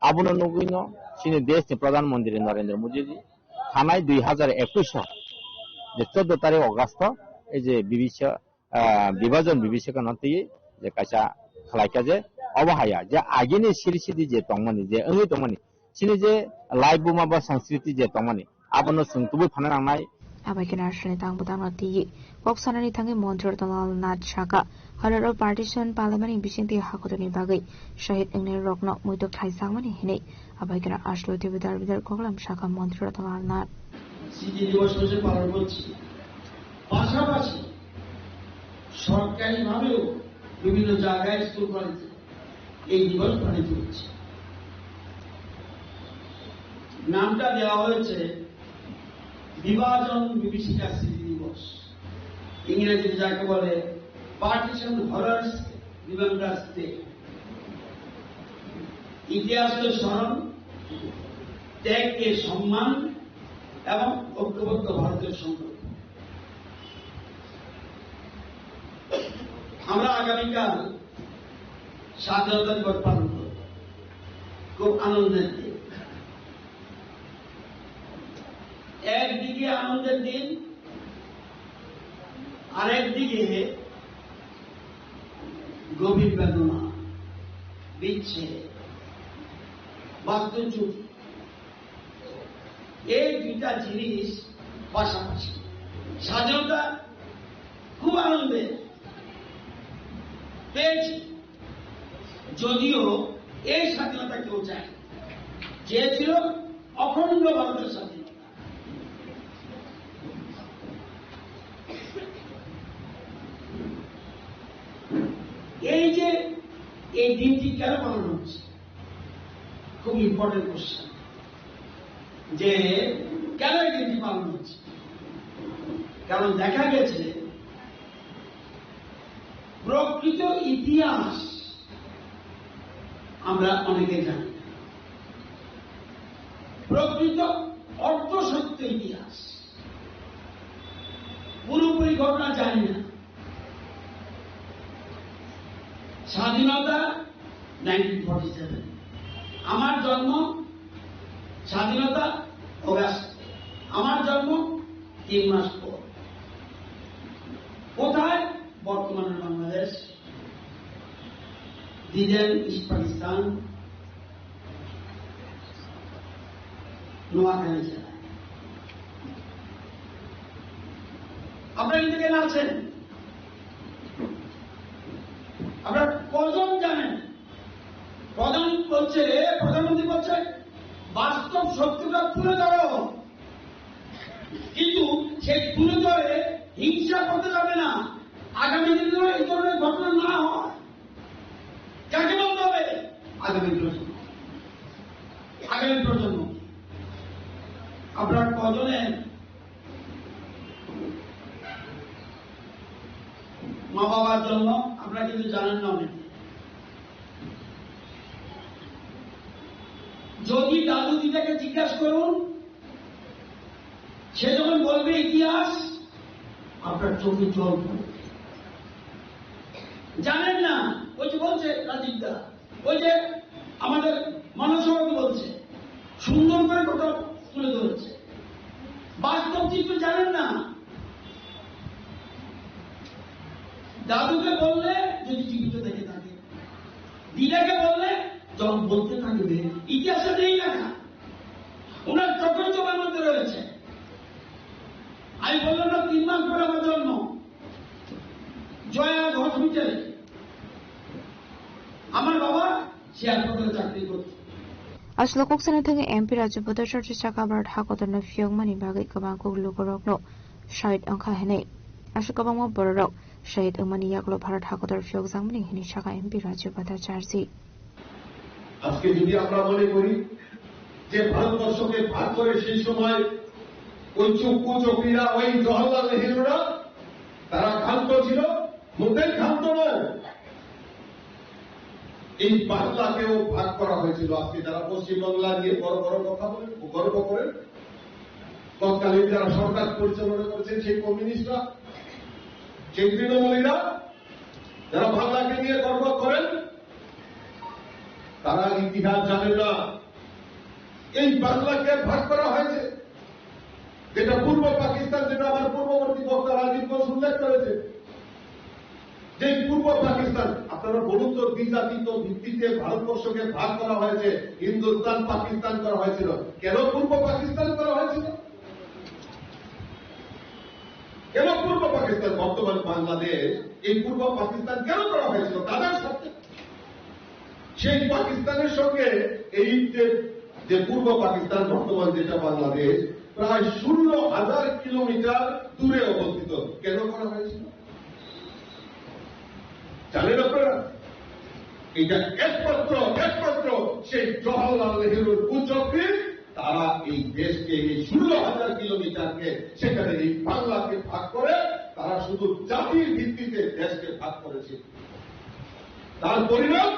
S15: আবুনো নগুইনো সিনি দেশনি প্রধানমন্ত্রী নরেন্দ্র মোদী থানায় 2021 যে 14 তারিখ অগাস্ট এই যে বিভাজন বিভীষিকা নতি যে কাইসা খালাইকা যে অবাহায়া যে আগেনি সিরিসিদি যে তংমনি যে অঙ্গি তংমনি সিনি যে লাইভ বুমা বা সংস্কৃতি যে তংমনি আবুনো সুংতুবু ফানাनांनाय
S3: আবাইকে নার্সনি তাং বুদাংনা তি বক্সানানি থাঙ্গে মন্ত্র তমাল নাট শাকা হারার পার্টিশন পার্লামেন্ট বিসিংতি হাকতনি বাগৈ শহীদ ইংনে রকন মুইতো খাইসাংমানি হিনে আবাইকে আসলো দেবিদার বিদার কগলাম শাখা মন্ত্র তমাল নাট
S16: স্মৃতি দিবস হিসেবে পালন করছি পাশাপাশি সরকারিভাবেও বিভিন্ন জায়গায় স্কুল কলেজে এই দিবস পালিত হচ্ছে নামটা দেওয়া হয়েছে বিভাজন বিভীষিকা স্মৃতি দিবস ইংরেজিতে যাকে বলে পার্টিশন হরার্স রিমেম্বার্স ডে ইতিহাসকে স্মরণ ত্যাগকে সম্মান এবং ঐক্যবদ্ধ ভারতের সংকল্প আমরা আগামীকাল স্বাধীনতা দিবস পালন করব খুব আনন্দের দিন একদিকে আনন্দের দিন আরেকদিকে গভীর বেদনা বিচ্ছেদ বাস্তুচ্যুতি এই দুইটা জিনিস পাশাপাশি স্বাধীনতা খুব আনন্দে পেয়েছি যদিও এই স্বাধীনতা কেউ চায় চেয়েছিল অখণ্ড ভারতের স্বাধীনতা এই যে এই দিনটি কেন পালন হচ্ছে খুব ইম্পর্টেন্ট কোশ্চেন যে কেন এই দিনটি পালন হচ্ছে কারণ দেখা গেছে প্রকৃত ইতিহাস আমরা অনেকে জানি প্রকৃত অর্ধসত্য ইতিহাস পুরোপুরি ঘটনা জানি না স্বাধীনতা 1947 আমার জন্ম স্বাধীনতা অগাস্ট আমার জন্ম 3 মাস পর কোথায় বর্তমানে বাংলাদেশ দিদেন ইস্ট পাকিস্তান নোয়াখালী জেলায় আপনারা কিন্তু কেন আছেন আপনারা কজন জানেন প্রধানমন্ত্রী বলছে বাস্তব সত্যটা তুলে ধরো কিন্তু সেই তুলে ধরে হিংসা করতে যাবে না আগামী দিনে এই ধরনের ঘটনা না হয় কাকে বলতে হবে আগামী প্রজন্ম আপনার কজনের মা বাবার জন্য আপনারা কিন্তু জানেন না অনেকে যদি দাদু দিদাকে জিজ্ঞাসা করুন সে যখন বলবে ইতিহাস আপনার চোখে জল পড়বে জানেন না ওই যে বলছে রাজীবদা ওই যে আমাদের মানসভাপতি বলছে সুন্দর করে কথা তুলে ধরেছে বাস্তব চিত্র জানেন না দাদুকে বললে যদি জীবিত থেকে থাকে দিদাকে বললে যখন বলতে থাকবে ইতিহাসে নেই লেখা ওনার চোখের চোখের মধ্যে রয়েছে আমি বললাম না 3 মাস পরে আমার জন্ম জয়া হসপিটালে আমার বাবা শেয়ারপোর্টে চাকরি করছে
S3: আসলো কোকসানা থেকে এমপি রাজ্য প্রদর্শন চাকাবার হাকতন ফিয়ংমানি বাগৈ গোबां गुगलुगरकनो शहीद अंखा हेने आशु गोबां बररक शहीद अंगमानि यागलो भारत हाकतर ফিয়গজাংমানি হেনি শাখা এমপি রাজ্য ভট্টাচার্য
S17: আজকে যদি আমরা মনে করি যে ভারতবর্ষকে ভাগ করে সেই সময় ওই চুক্কু চক্রীরা ওই জওহরলাল নেহরুরা তারা ক্ষান্ত ছিল মোটেই ক্ষান্ত নয় এই বাংলাকেও ভাগ করা হয়েছিল আজকে যারা পশ্চিমবাংলা নিয়ে বড় বড় কথা বলেন গর্ব করেন তৎকালীন যারা সরকার পরিচালনা করেছেন সেই কমিউনিস্টরা সেই তৃণমূলীরা যারা বাংলাকে নিয়ে গর্ব করেন তারা ইতিহাস জানে না। এই বাংলাকে ভাগ করা হয়েছে, যেটা পূর্ব পাকিস্তান, যেটা আমার পূর্ববর্তী বক্তা রাজীব ঘোষ উল্লেখ করেছে, যে পূর্ব পাকিস্তান। আপনারা বলুন তো, দ্বিজাতীয় ভিত্তিতে ভারতবর্ষকে ভাগ করা হয়েছে, হিন্দুস্তান পাকিস্তান করা হয়েছিল, কেন পূর্ব পাকিস্তান করা হয়েছিল? কেন পূর্ব পাকিস্তান, বর্তমান বাংলাদেশ, এই পূর্ব পাকিস্তান কেন করা হয়েছিল? তাদের সাথে সেই পাকিস্তানের সঙ্গে এই যে পূর্ব পাকিস্তান, বর্তমান যেটা বাংলাদেশ, প্রায় 16,000 কিলোমিটার দূরে অবস্থিত। কেন করা হয়েছিল জানেন আপনারা? এটা একমাত্র সেই জওহরলাল নেহরুর কুচক্রে তারা এই দেশকে, এই 16,000 কিলোমিটারকে, সেখানে এই বাংলাকে ভাগ করে তারা শুধু জাতির ভিত্তিতে দেশকে ভাগ করেছে। তার পরিণাম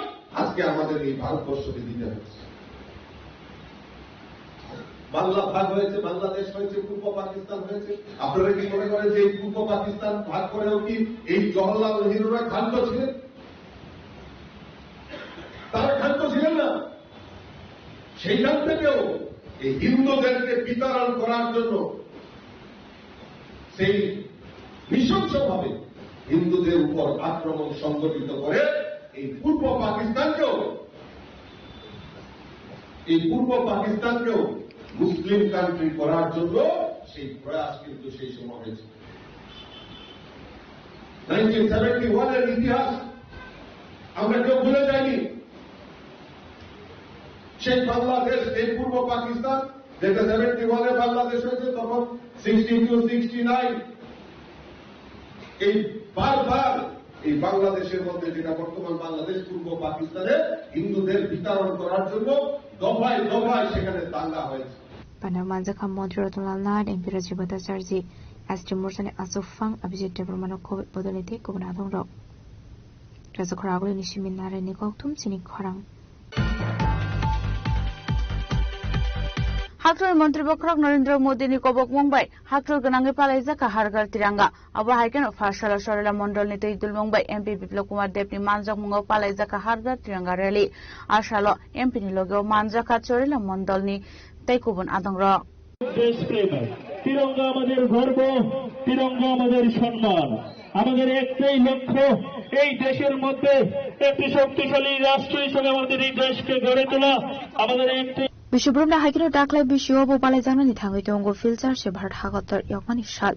S17: আজকে আমাদের এই ভারতবর্ষকে দিতে হচ্ছে। বাংলা ভাগ হয়েছে, বাংলাদেশ হয়েছে, পূর্ব পাকিস্তান হয়েছে। আপনারা কি মনে করেন যে এই পূর্ব পাকিস্তান ভাগ করেও কি এই জওহরলাল নেহরুরা ক্ষান্ত ছিলেন? তারা ক্ষান্ত ছিলেন না। সেইখান থেকেও এই হিন্দুদেরকে বিতাড়ন করার জন্য সেই নৃশংসভাবে হিন্দুদের উপর আক্রমণ সংগঠিত করে এই পূর্ব পাকিস্তানকেও মুসলিম কান্ট্রি করার জন্য সেই প্রয়াস কিন্তু সেই সময় হয়েছে। 1971 এর ইতিহাস আমরা কেউ ভুলে যাইনি। সেই বাংলাদেশ, এই পূর্ব পাকিস্তান, যেটা 71 বাংলাদেশ হয়েছে, তখন 62, 69 এই বারবার এই বাংলাদেশের মধ্যে, যেটা বর্তমান বাংলাদেশ, পূর্ব পাকিস্তানে হিন্দুদের বিতাড়ন করার জন্য দফায় দফায় সেখানে দাঙ্গা হয়েছে।
S3: Panamanjakha Moderatonal Nad and Pirajibata Sarji as Timursan Asufang Abhijit Debromano Covid Bodolite Gubnadong Rock. Razakoragul Nishiminare Nikoktum Sinik Horang.
S7: হাকরুল মন্ত্রী বক্রক নরেন্দ্র মোদী নি কবক মুম্বাই হাকরুল গনাঙ্গে পালাইজাকা হারগার তিরাঙ্গা আবা হাইকেন ফারসালা সরলা মন্ডল নি Toidul Mumbai MP Biplab Kumar দেবনি মানজাক মুঙ্গাও পালাইজাকা হারগার tiranga rally আশালো MP নি লগেও মানজাকা চরিলা মন্ডল নি তাইকুবন আদংর।
S18: তিরঙ্গা আমাদের গর্ব, তিরঙ্গা আমাদের সম্মান, আমাদের একটাই লক্ষ্য, এই দেশের মধ্যে একটি শক্তিশালী রাষ্ট্র হিসেবে আমাদের এই দেশকে গড়ে তোলা। আমাদের একটি
S3: বিশ্বব্রহ্মা হাইকেনো ডাকলাই বিশ্ব বোপালাই জানানি থাঙ্গই তঙ্গ ফিলচার সে ভারত হাগতর ইয়কমানি সাল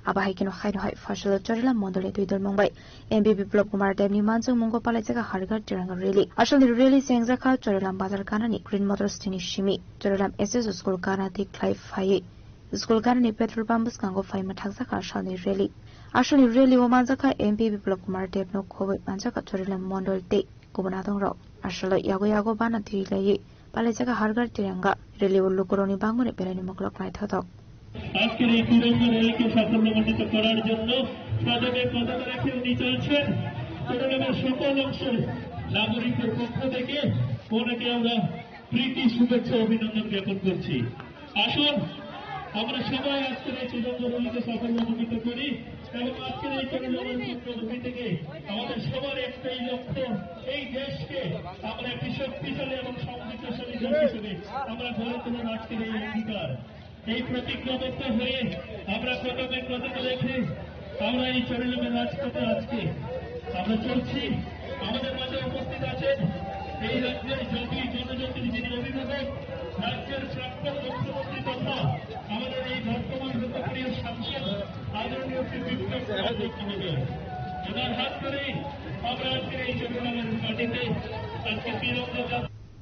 S3: আবা হাইকেনো খাইনো হয় ফসল চরিলা মন্ডলে দুইদল মুম্বাই এমপি বিপ্লব কুমার দেবনি মানজং মুঙ্গ পালাই জায়গা হারগার তিরাঙ্গা রেলি আসলে রেলি সেংজাখা চরিলাম বাজার কানানি গ্রিন মোটরস টিনি সিমি চরিলাম এসএস স্কুল কানাতি ক্লাইভ ফাই স্কুল কানানি পেট্রোল পাম্পস কাঙ্গো ফাইমা থাকজাখা আসলে রেলি ও মানজাখা এমপি বিপ্লব কুমার দেবনো খবই মানজাখা চরিলাম মন্ডল তে গুবনাদং রক আসলে ইয়াগো বানা দিলাই পালাইজাকা হারগার তিরঙ্গা রেলি উল্লুকরণী বাংমনে বেলানি মকলক নাই থাক।
S18: আজকের এই তিরঙ্গা রেলিকে সাফল্যমণ্ডিত করার জন্য পদকে পদক রেখে উনি চলছেন। চট্টগ্রামের সকল অংশের নাগরিকদের পক্ষ থেকে ওনাকে আমরা প্রীতি শুভেচ্ছা অভিনন্দন জ্ঞাপন করছি। আসুন আমরা সবাই আজকের এই তিরঙ্গা রেলিকে সাফল্যমণ্ডিত করি এবং আজকের এই চট্টগ্রাম থেকে আমাদের সবার একটাই লক্ষ্য, এই দেশকে আমরা একটি শক্তিশালী এবং সমৃদ্ধশালী দেশ হিসেবে আমরা গড়ে তোলার আজকের এই অঙ্গীকার, এই প্রতিজ্ঞাবদ্ধ হয়ে আমরা প্রথমে পদকে রেখে আমরা এই চট্টগ্রামের রাজপথে আজকে আমরা চলছি। আমাদের মাঝে উপস্থিত আছেন এই রাজ্যের জনজাতির যিনি অভিভাবক, রাজ্যের প্রাক্তন মুখ্যমন্ত্রী তথা আমাদের এই বর্তমান লোকপ্রিয় সাংসদ আদরণীয় শ্রী বিপ্লব কুমার দেব মহোদয়, ওনার হাত ধরেই আমরা আজকের এই চট্টগ্রামের মাটিতে আজকে তিরঙ্গা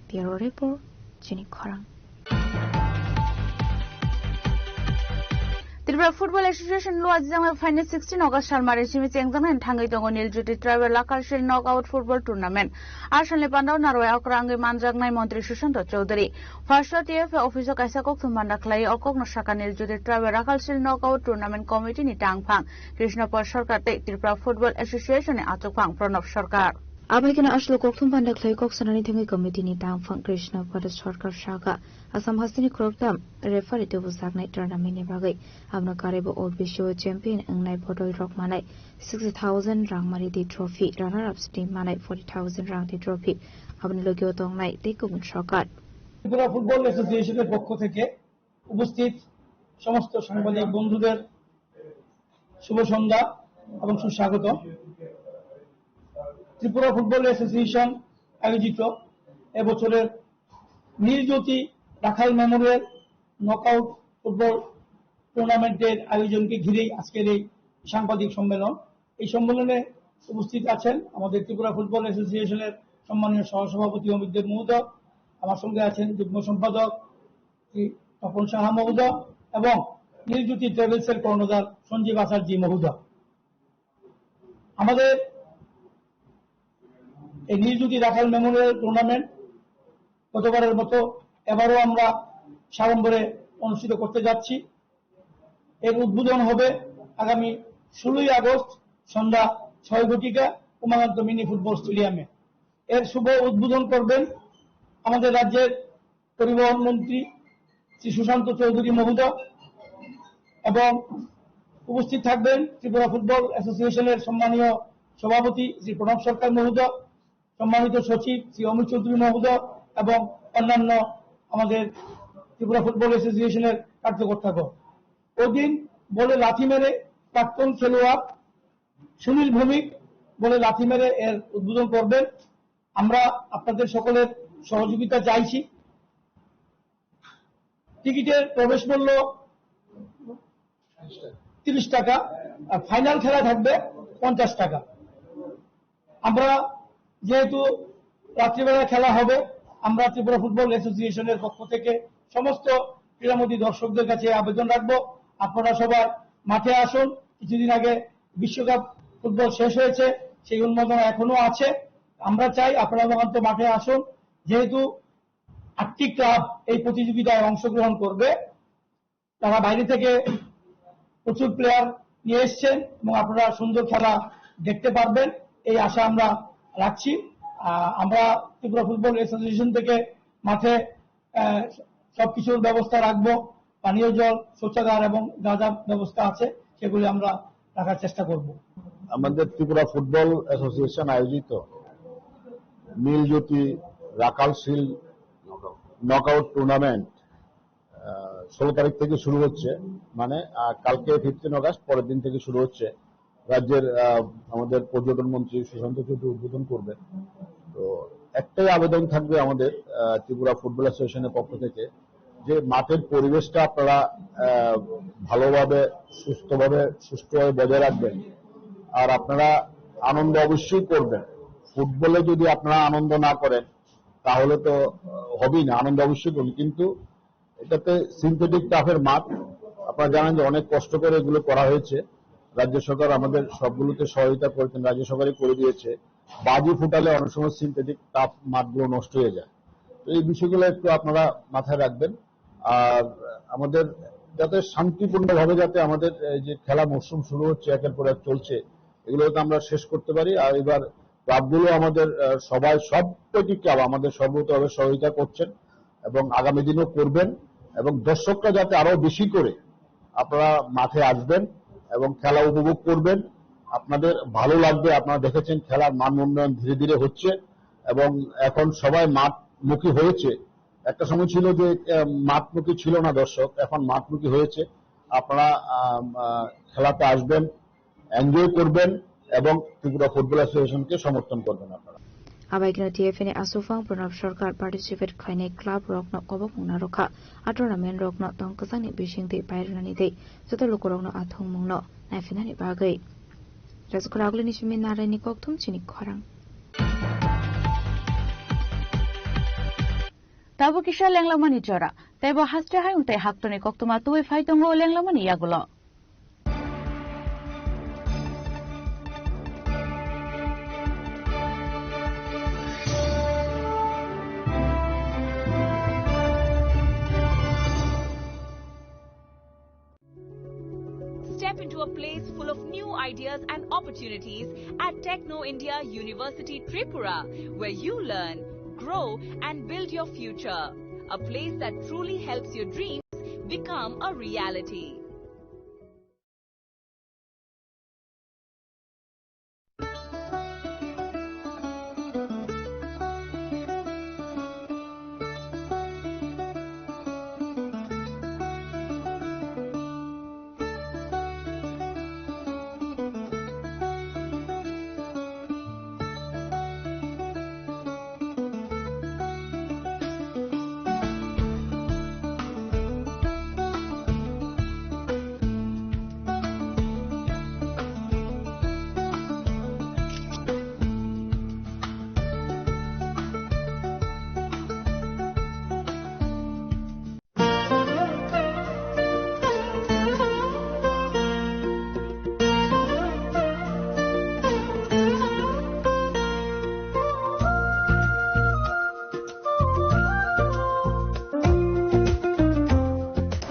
S3: ব্যুরো রিপোর্ট জিনিক খরাং।
S7: ত্রিপুরা ফুটবল এসোসিয়েশন লো আজিজাং ফাইনাল 16 অগস্ট সালমারে সিমি চেংজাং থাঙ্গই দङ নীলজুটি ট্রাইবেল লাকালশিল নক আউট ফুটবল টুর্নামেন্ট আসলে পান্ডাও নারওয়া অকরাঙ্গি মানজাগনাই মন্ত্রী সুশান্ত চৌধুরী ফার্স্ট টিএফ অফিসও কাইসা কক্তুম মান্ডাখলাই অকক নসাকা নীলজুটি ট্রাইবেল লাকালশিল নক আউট টুর্নামেন্ট কমিটি নি টাংফাং কৃষ্ণপল সরকার তে ত্রিপুরা ফুটবল এসোসিয়েশনে আচকফাং Pranab Sarkar.
S3: Abhaikina Ashlo Kokthum Panda Clay Koksanani Thingi Committee ni Tangphang Krishna Pada Sarkar Shaka Assam Hastini Kroktam refer to Sagnai Tournament ni Bagai Abna Karebo Old Bisho champion Ngai Podoi Rock Manai 60,000 Rang Mariti trophy runner ups team Manai 40,000 Rang di trophy Abna Logio Tong Nai Tekun Shokat
S19: Tripura football অ্যাসোসিয়েশনের পক্ষ থেকে উপস্থিত সমস্ত সাংবাদিক বন্ধুদের শুভ সন্ধ্যা এবং সুস্বাগত। ত্রিপুরা ফুটবল অ্যাসোসিয়েশন আয়োজিত এবছরের নীলজ্যোতি রাখাল মেমোরিয়াল নকআউট ফুটবল টুর্নামেন্টের আয়োজনকে ঘিরেই আজকের এই সাংবাদিক সম্মেলন। এই সম্মেলনে উপস্থিত আছেন আমাদের ত্রিপুরা ফুটবল অ্যাসোসিয়েশনের সম্মানীয় সহসভাপতি অমিত মহোদয়, আমার সঙ্গে আছেন যুগ্ম সম্পাদক শ্রী তপন সাহা মহোদয় এবং নীলজ্যোতি ট্রাভেলসের কর্ণধার সঞ্জীব আচার্য মহোদয়। আমাদের এই নীলজ্যোতি রাখাল মেমোরিয়াল টুর্নামেন্ট গতবারের মতো এবারও আমরা সাড়ম্বরে অনুষ্ঠিত করতে যাচ্ছি। এর উদ্বোধন হবে আগামী 16ই আগস্ট সন্ধ্যা 6 ঘটিকা উমাকান্ত মিনি ফুটবল স্টেডিয়ামে। এর শুভ উদ্বোধন করবেন আমাদের রাজ্যের পরিবহন মন্ত্রী শ্রী সুশান্ত চৌধুরী মহোদয় এবং উপস্থিত থাকবেন ত্রিপুরা ফুটবল অ্যাসোসিয়েশনের সম্মানীয় সভাপতি শ্রী প্রণব সরকার মহোদয়, সম্মানিত সচিব শ্রী অমিত চৌধুরী মহোদয় এবং অন্যান্য আমাদের ত্রিপুরা ফুটবল অ্যাসোসিয়েশনের কার্যকর্তাগণ। ওই দিন বলে লাথি মেরে প্রাক্তন খেলোয়াড় সুনীল ভৌমিক বলে লাথি মেরে এর উদ্বোধন করবেন। আমরা আপনাদের সকলের সহযোগিতা চাইছি। টিকিটের প্রবেশ মূল্য 30 টাকা আর ফাইনাল খেলা থাকবে 50 টাকা। আমরা যেহেতু রাত্রিবেলা খেলা হবে, আমরা ত্রিপুরা ফুটবল অ্যাসোসিয়েশনের পক্ষ থেকে সমস্ত ক্রীড়ামোদী দর্শকদের কাছে আবেদন রাখবো, আপনারা সবাই মাঠে আসুন। কিছুদিন আগে বিশ্বকাপ ফুটবল শেষ হয়েছে, সেই উন্মাদনা এখনো আছে। আমরা চাই আপনারা অন্তত মাঠে আসুন। যেহেতু 8টি ক্লাব এই প্রতিযোগিতায় অংশগ্রহণ করবে, তারা বাইরে থেকে প্রচুর প্লেয়ার নিয়ে এসছেন এবং আপনারা সুন্দর খেলা দেখতে পারবেন এই আশা আমরা রাখছি। আমরা ত্রিপুরা ফুটবল অ্যাসোসিয়েশন থেকে মাঠে সবকিছুর ব্যবস্থা রাখবো, পানীয় জল, শৌচাগার এবং যা যা ব্যবস্থা আছে সেগুলি আমরা রাখার চেষ্টা করব।
S20: আমাদের ত্রিপুরা ফুটবল অ্যাসোসিয়েশন আয়োজিত নীলজ্যোতি রাখাল শিল্ড নকআউট টুর্নামেন্ট 16 তারিখ থেকে শুরু হচ্ছে, মানে কালকে 15 আগস্ট পরের দিন থেকে শুরু হচ্ছে। রাজ্যের আমাদের পর্যটন মন্ত্রী সুশান্ত চৌধুরী উদ্বোধন করবেন। তো একটাই আবেদন থাকবে আমাদের ত্রিপুরা ফুটবল অ্যাসোসিয়েশনের পক্ষ থেকে যে মাঠের পরিবেশটা আপনারা ভালোভাবে সুষ্ঠুভাবে বজায় রাখবেন আর আপনারা আনন্দ অবশ্যই করবেন। ফুটবলে যদি আপনারা আনন্দ না করেন তাহলে তো হবেই না, আনন্দ অবশ্যই করুন। কিন্তু এটাতে সিনথেটিক টাফের মাঠ, আপনারা জানেন যে অনেক কষ্ট করে এগুলো করা হয়েছে। রাজ্য সরকার আমাদের সবগুলোতে সহায়তা করেছেন, রাজ্য সরকারই করে দিয়েছে। বাজি ফুটালে অনেক সময় সিনথেটিক টাফ মাঠগুলো নষ্ট হয়ে যায়। তো এই বিষয়গুলো একটু আপনারা মাথায় রাখবেন। আর আমাদের যাতে শান্তিপূর্ণভাবে যাতে আমাদের যে খেলা মরশুম শুরু হচ্ছে, একের পর এক চলছে, এগুলো যাতে আমরা শেষ করতে পারি। আর এবার ক্লাবগুলো আমাদের সবাই সব কয়টি ক্লাব আমাদের সর্বতভাবে সহযোগিতা করছেন এবং আগামী দিনও করবেন এবং দর্শকরা যাতে আরো বেশি করে আপনারা মাঠে আসবেন এবং খেলা উপভোগ করবেন। আপনাদের ভালো লাগবে। আপনারা দেখেছেন খেলার মান উন্নয়ন ধীরে ধীরে হচ্ছে এবং এখন সবাই মাঠমুখী হয়েছে। একটা সময় ছিল যে মাঠমুখী ছিল না দর্শক, এখন মাঠমুখী হয়েছে। আপনারা খেলাতে আসবেন, এনজয় করবেন এবং ত্রিপুরা ফুটবল অ্যাসোসিয়েশনকে সমর্থন করবেন আপনারা।
S3: Abaikina TFN Asufang Pranab Sarkar participate Khaine Club Rockno Kobok Mungna Rokha Tournament Rockno Tongkasani Bishingti Pairani Day Joto Lokorokno Athung Mungno Naifinani Bagai Raskuragli Nishimin Narani Koktum Chini Khorang
S7: Tabu Kisha Langlamani Jora Tebo Hastra Hayunte Haktoni Koktuma Tuwe Faitongo Langlamani Yagulo
S21: Step into a place full of new ideas careers and opportunities at Techno India University Tripura, where you learn, grow and build your future. A place that truly helps your dreams become a reality.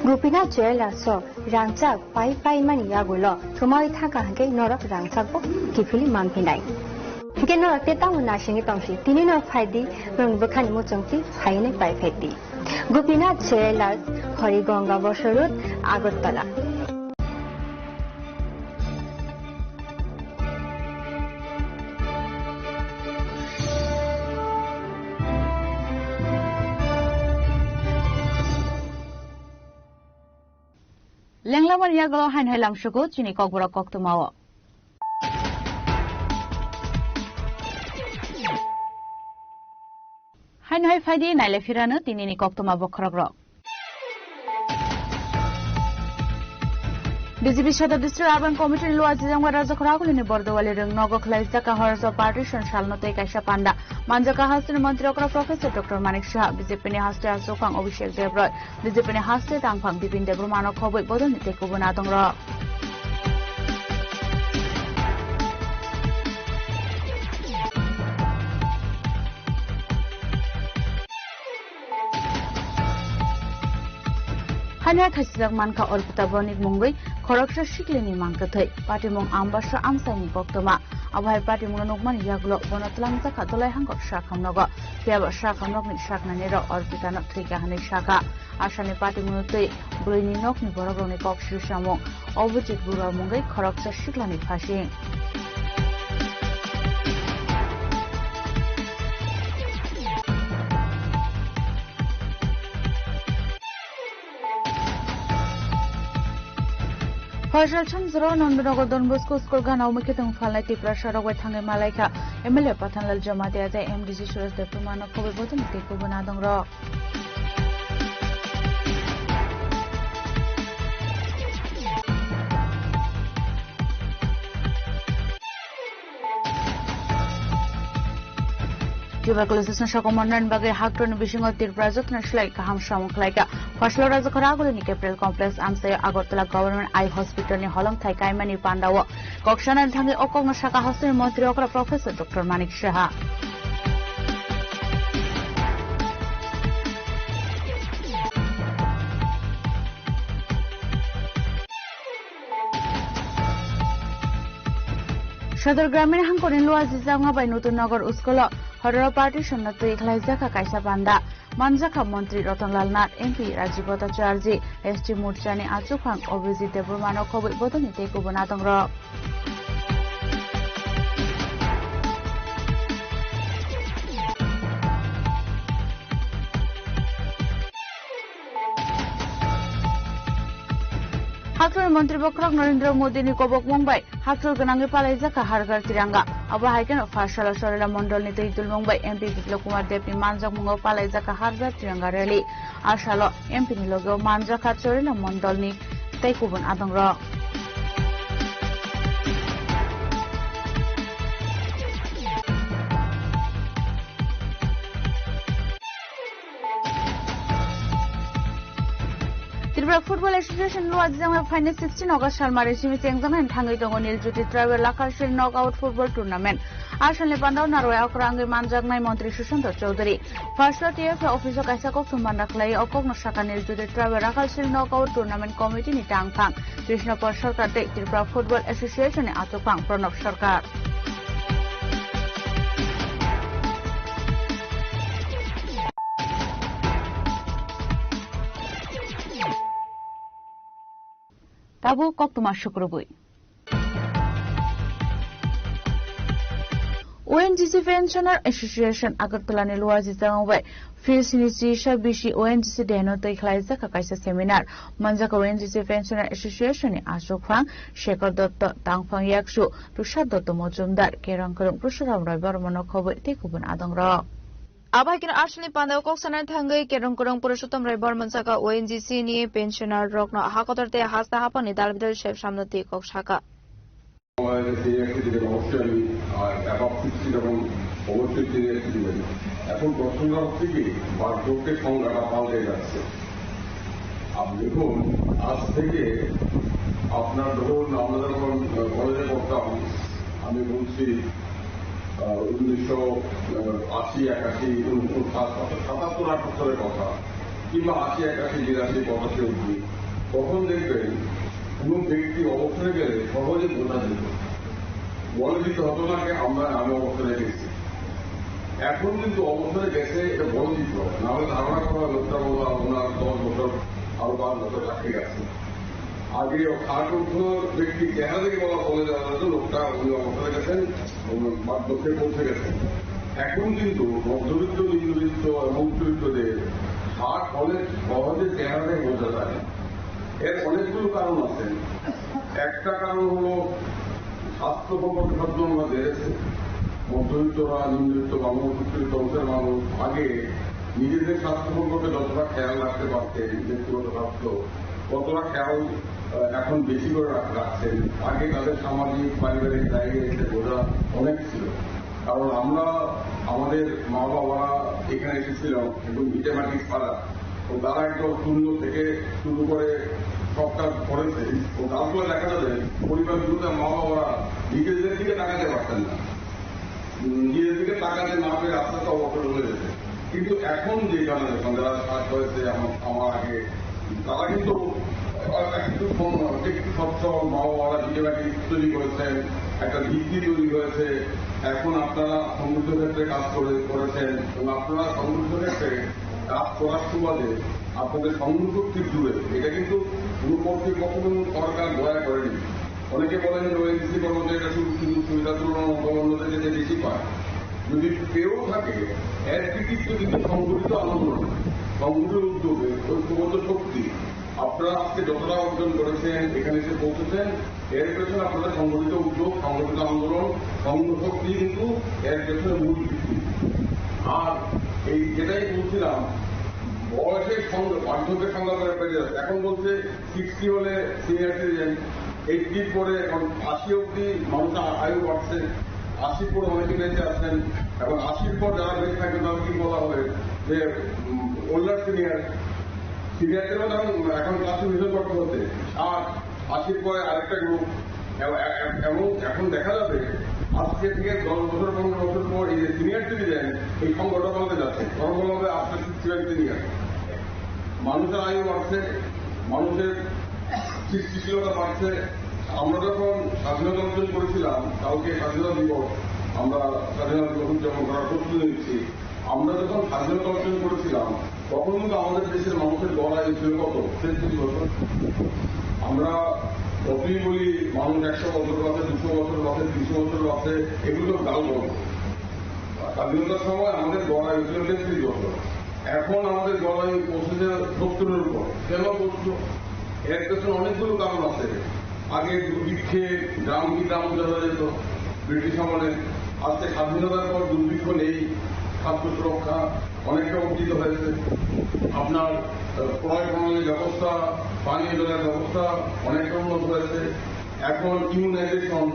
S22: Rupina Jella so Rangchak Pai Mani Yagulo, Tomoi Taka Hake Norak Rangchako, Kipili Mampinai. Hake Norak Teta Nashing Tomshi, Tinino Padi, Rung Bukan Mutunki, Haine Pai Peti. Rupina Jella, Horigonga Boshurut, Agotala.
S7: Lenglaman Yagalo Han Helam Shugo, Chini Kogura Koktumawa. Han Hai Fadi, Nilefirano, Tinini Koktuma Bokrogro. BJP Shadab District Urban Committee Lua Zizangwa Razakuragul in Bordowali Ring Nogo Klaisaka Horrors of Partition shall not take Aisha Panda. Manjaka Hastin Montrokra Professor Dr. Manik Shah, BJP Hasta Sokang Obishek Debroy, BJP Hasta Tangpang Bipin Debrumano Kobe Bodon Tekubunatongro. Hanya Khasizak Manka Olputa Bonik Mungui, Koroksha Shiklini Mankatai, Patimong Ambasha Amsani Boktoma, Abhai Patimon Nogman Yaglo, Bonatlang Zakatolai Hangok Shakanoga, Piaba Shakanok Shaknanero, Orbitano Trikahani Shaka, Ashani Patimunute, Bruini Nokni Borogoni Kok Shushamong, Ovujit Bura Mungai, Koroksha Shiklani Pashing. Partial Chamzro, Nondogo Don Bosco Skolgan, Omakitung Falati Pressure away Tangi Malaika, Emile Patanal Jamatia, MDC Shores de Pumano Kobe Botan, Tekubunadong Rock. Tuberculosis Shakomandan Bagay Hakton Bishing of the Brazil like Ham Shamuk like a Fashlo Razakaragul in April Complex, Amsay Agotala Government Eye Hospital in Holland, Taikai Pandawa, Kokshan and Tangi Okong Shaka Hospital in Montreal Professor Dr. Manik Shah. Shadar Gramin Hankorin Lua Zizanga by Nutunagar Uskola, Horror Partition not to Eklizaka Kaisa Panda, Manjaka Montri Rotonlal Nat, MP Rajibota Charji, ST Murchani Achukang, Obviously the Burmano Kobe Botani take over Natong Rock. Haktor Montri Bokrok Narendra Modi ni Kobok Mumbai, Haktor Ganangi Palaizaka Hargar Tiranga, Abahakan of Fashala Sorela Mondol Nito Mumbai, MP Lokumar Depi Manjak Mungo Palaizaka Hargar Tiranga Rally, Ashalo, MP Logo Manjaka Sorela Mondolni, Taikubun Adong Rock. Tripura Football Association lo ajang final 16 August salmare simi chengjaman thangai tongo Niljuti Tribal Lakarshil knockout football tournament ashalni pandau naroi akrangi manjagnai Mantri Sushant Chaudhary first TF office kaisa kok suman raklai okok nosaka Niljuti Tribal Lakarshil knockout tournament committee ni tangphang Krishnapur Sarkar te Tripura Football Association ni atopang Pranab Sarkar Tabu kok tumas syukurubui. ONGC Pensioner Association Agartala ni luar jitangwai Fisini Sisha Bishi ONGC Deno Teiklaisa Kakaisa Seminar Manjaka ONGC Pensioner Association ni Asokfang Shekhar Dotto Tangfang Yakshu Rushad Dotto Mojumdar Kerangkurung Prusharam Roy Barmano Khobo Tekubun Adongra Abai kina Ashley Pandau kok sanar thangai kerongkurong Purushottam Rai Barmansaka ONGC ni pensioner rokno hakotarte hasta hapani dalbidal chef samnati kok shaka
S17: এখন প্রশ্নটা হচ্ছে কি বার্ধক্যের সংজ্ঞাটা পাল্টে যাচ্ছে আপনি দেখুন আজ থেকে আপনার ধরুন আমরা যখন কলেজে পড়তাম আমি বলছি 1980-81-77-78 সালের কথা কিংবা 80-81-82 কথা সে উঠবি তখন দেখবেন কোন ব্যক্তি অবসরে গেলে সহজে বোঝা যেত বলে দিতে হতো না আমি অবসরে গেছি এখন কিন্তু অবসরে গেছে এটা বলে দিত না হলে ধারণা করা লোকটা বলা ওনার 10 বছর আরো 12 বছর চাকরি গেছে আগে খাটুর্ধ ব্যক্তি চেহারা থেকে বলা বলে দেওয়া যেত লোকটা উনি অবসরে গেছেন বার্ধক্যে পৌঁছে গেছেন এখন কিন্তু মধ্যবিত্ত নিম্নবিত্ত এবং উচ্চবিত্তদের হাট অনেক সহজে চেহারায় বোঝা যায় এর অনেকগুলো কারণ আছে একটা কারণ হল স্বাস্থ্য সম্পর্কে আমরা বেড়েছে মধ্যবিত্তরা নিম্নবিত্ত মানুষ উচ্চবিত্ত অংশের মানুষ আগে নিজেদের স্বাস্থ্য সম্পর্কে যতটা খেয়াল রাখতে পারতেন ব্যক্তিগত স্বাস্থ্য কতটা খেয়াল এখন বেশি করে রাখছেন আগে তাদের সামাজিক পারিবারিক জায়গায় এসে বোঝা অনেক ছিল কারণ আমরা আমাদের মা বাবারা এখানে এসেছিলাম এবং ভিটেমাটিক পাড়া ও তারা একদম শূন্য থেকে শুরু করে সব কাজ করেছে ও তারপরে দেখা যাবে পরিবারগুলোতে মা বাবারা নিজেদের দিকে তাকাতে পারতেন না নিজেদের দিকে তাকাতে না পেরে আস্তে আস্তে অবসর হয়ে যেতে কিন্তু এখন যে জেনারেশন যারা কাজ করেছে আমার আগে তারা কিন্তু একটু সচ্ছল মা বাবারা ভিটেমাটি তৈরি করেছেন একটা ভিত্তি তৈরি হয়েছে এখন আপনারা সমৃদ্ধ ক্ষেত্রে কাজ করেছেন এবং আপনারা সমৃদ্ধ ক্ষেত্রে কাজ করার সুবাদে আপনাদের সংশক্তি জুড়ে এটা কিন্তু কোনো কর্তৃপক্ষ সরকার দয়া করেনি অনেকে বলেন যে ওএনজিসি কর্মচারীরা শুধু সুবিধা তুলনামূলক অন্যদের যেতে বেশি পায় যদি কেউ থাকে এর কৃতিত্ব কিন্তু সংগঠিত আন্দোলন সংগঠিত উদ্যোগে ঐক্যবদ্ধ শক্তি আপনারা আজকে যতটা অর্জন করেছেন এখানে এসে পৌঁছেছেন এর পেছনে আপনাদের সংগঠিত উদ্যোগ সংগঠিত আন্দোলন সংঘশক্তি কিন্তু এর পেছনে মূল ভিত্তি আর এই যেটাই বলছিলাম বয়সের সঙ্গে বার্ধক্যের সংজ্ঞা করে পেয়ে যাচ্ছে এখন বলছে 60 হলে সিনিয়র সিটিজেন 80 পরে এখন 80 অব্দি মানুষের আয়ু বাড়ছে 80 পরে অনেকে বেঁচে আছেন এবং 80 পর যারা বেঁচে থাকবে তারা কি বলা হবে যে ওল্ডার সিনিয়রদের এখন ক্লাসিফিকেশন করতে হচ্ছে 80 পরে আরেকটা গ্রুপ এবং এখন দেখা যাবে আজকে থেকে 10 বছর 15 বছর পর এই যে সিনিয়র সিটিজেন এই সংকটটা বলতে যাচ্ছে তখন বলা হবে আফটার 65 সিনিয়র মানুষের আয়ু বাড়ছে মানুষের সৃষ্টিশীলতা বাড়ছে আমরা যখন স্বাধীনতা অর্জন করেছিলাম কাউকে স্বাধীনতা দিবস আমরা স্বাধীনতা দিবস উদযাপন করার প্রস্তুতি নিচ্ছি আমরা যখন স্বাধীনতা অর্জন করেছিলাম তখন কিন্তু আমাদের দেশের মানুষের গড় আয়ু ছিল কত 63 বছর আমরা যতই বলি মানুষ 100 বছর বাঁচে 200 বছর বাঁচে 300 বছর বাঁচে এগুলো তো গাল বল স্বাধীনতার সময় আমাদের গড় আয়ু ছিল 33 বছর এখন আমাদের গড় আয়ু পৌঁছেছে 70-এর উপর কেন বলছো এর পেছনে অনেকগুলো কারণ আছে আগে দুর্ভিক্ষে গ্রাম কি গ্রাম বোঝা যেত ব্রিটিশ আমলে আজকে স্বাধীনতার পর দুর্ভিক্ষ নেই খাদ্য সুরক্ষা অনেকটা উন্নীত হয়েছে আপনার ক্রয় প্রণালীর ব্যবস্থা পানীয় জলের ব্যবস্থা অনেকটা উন্নত হয়েছে এখন ইমিউনাইজেশন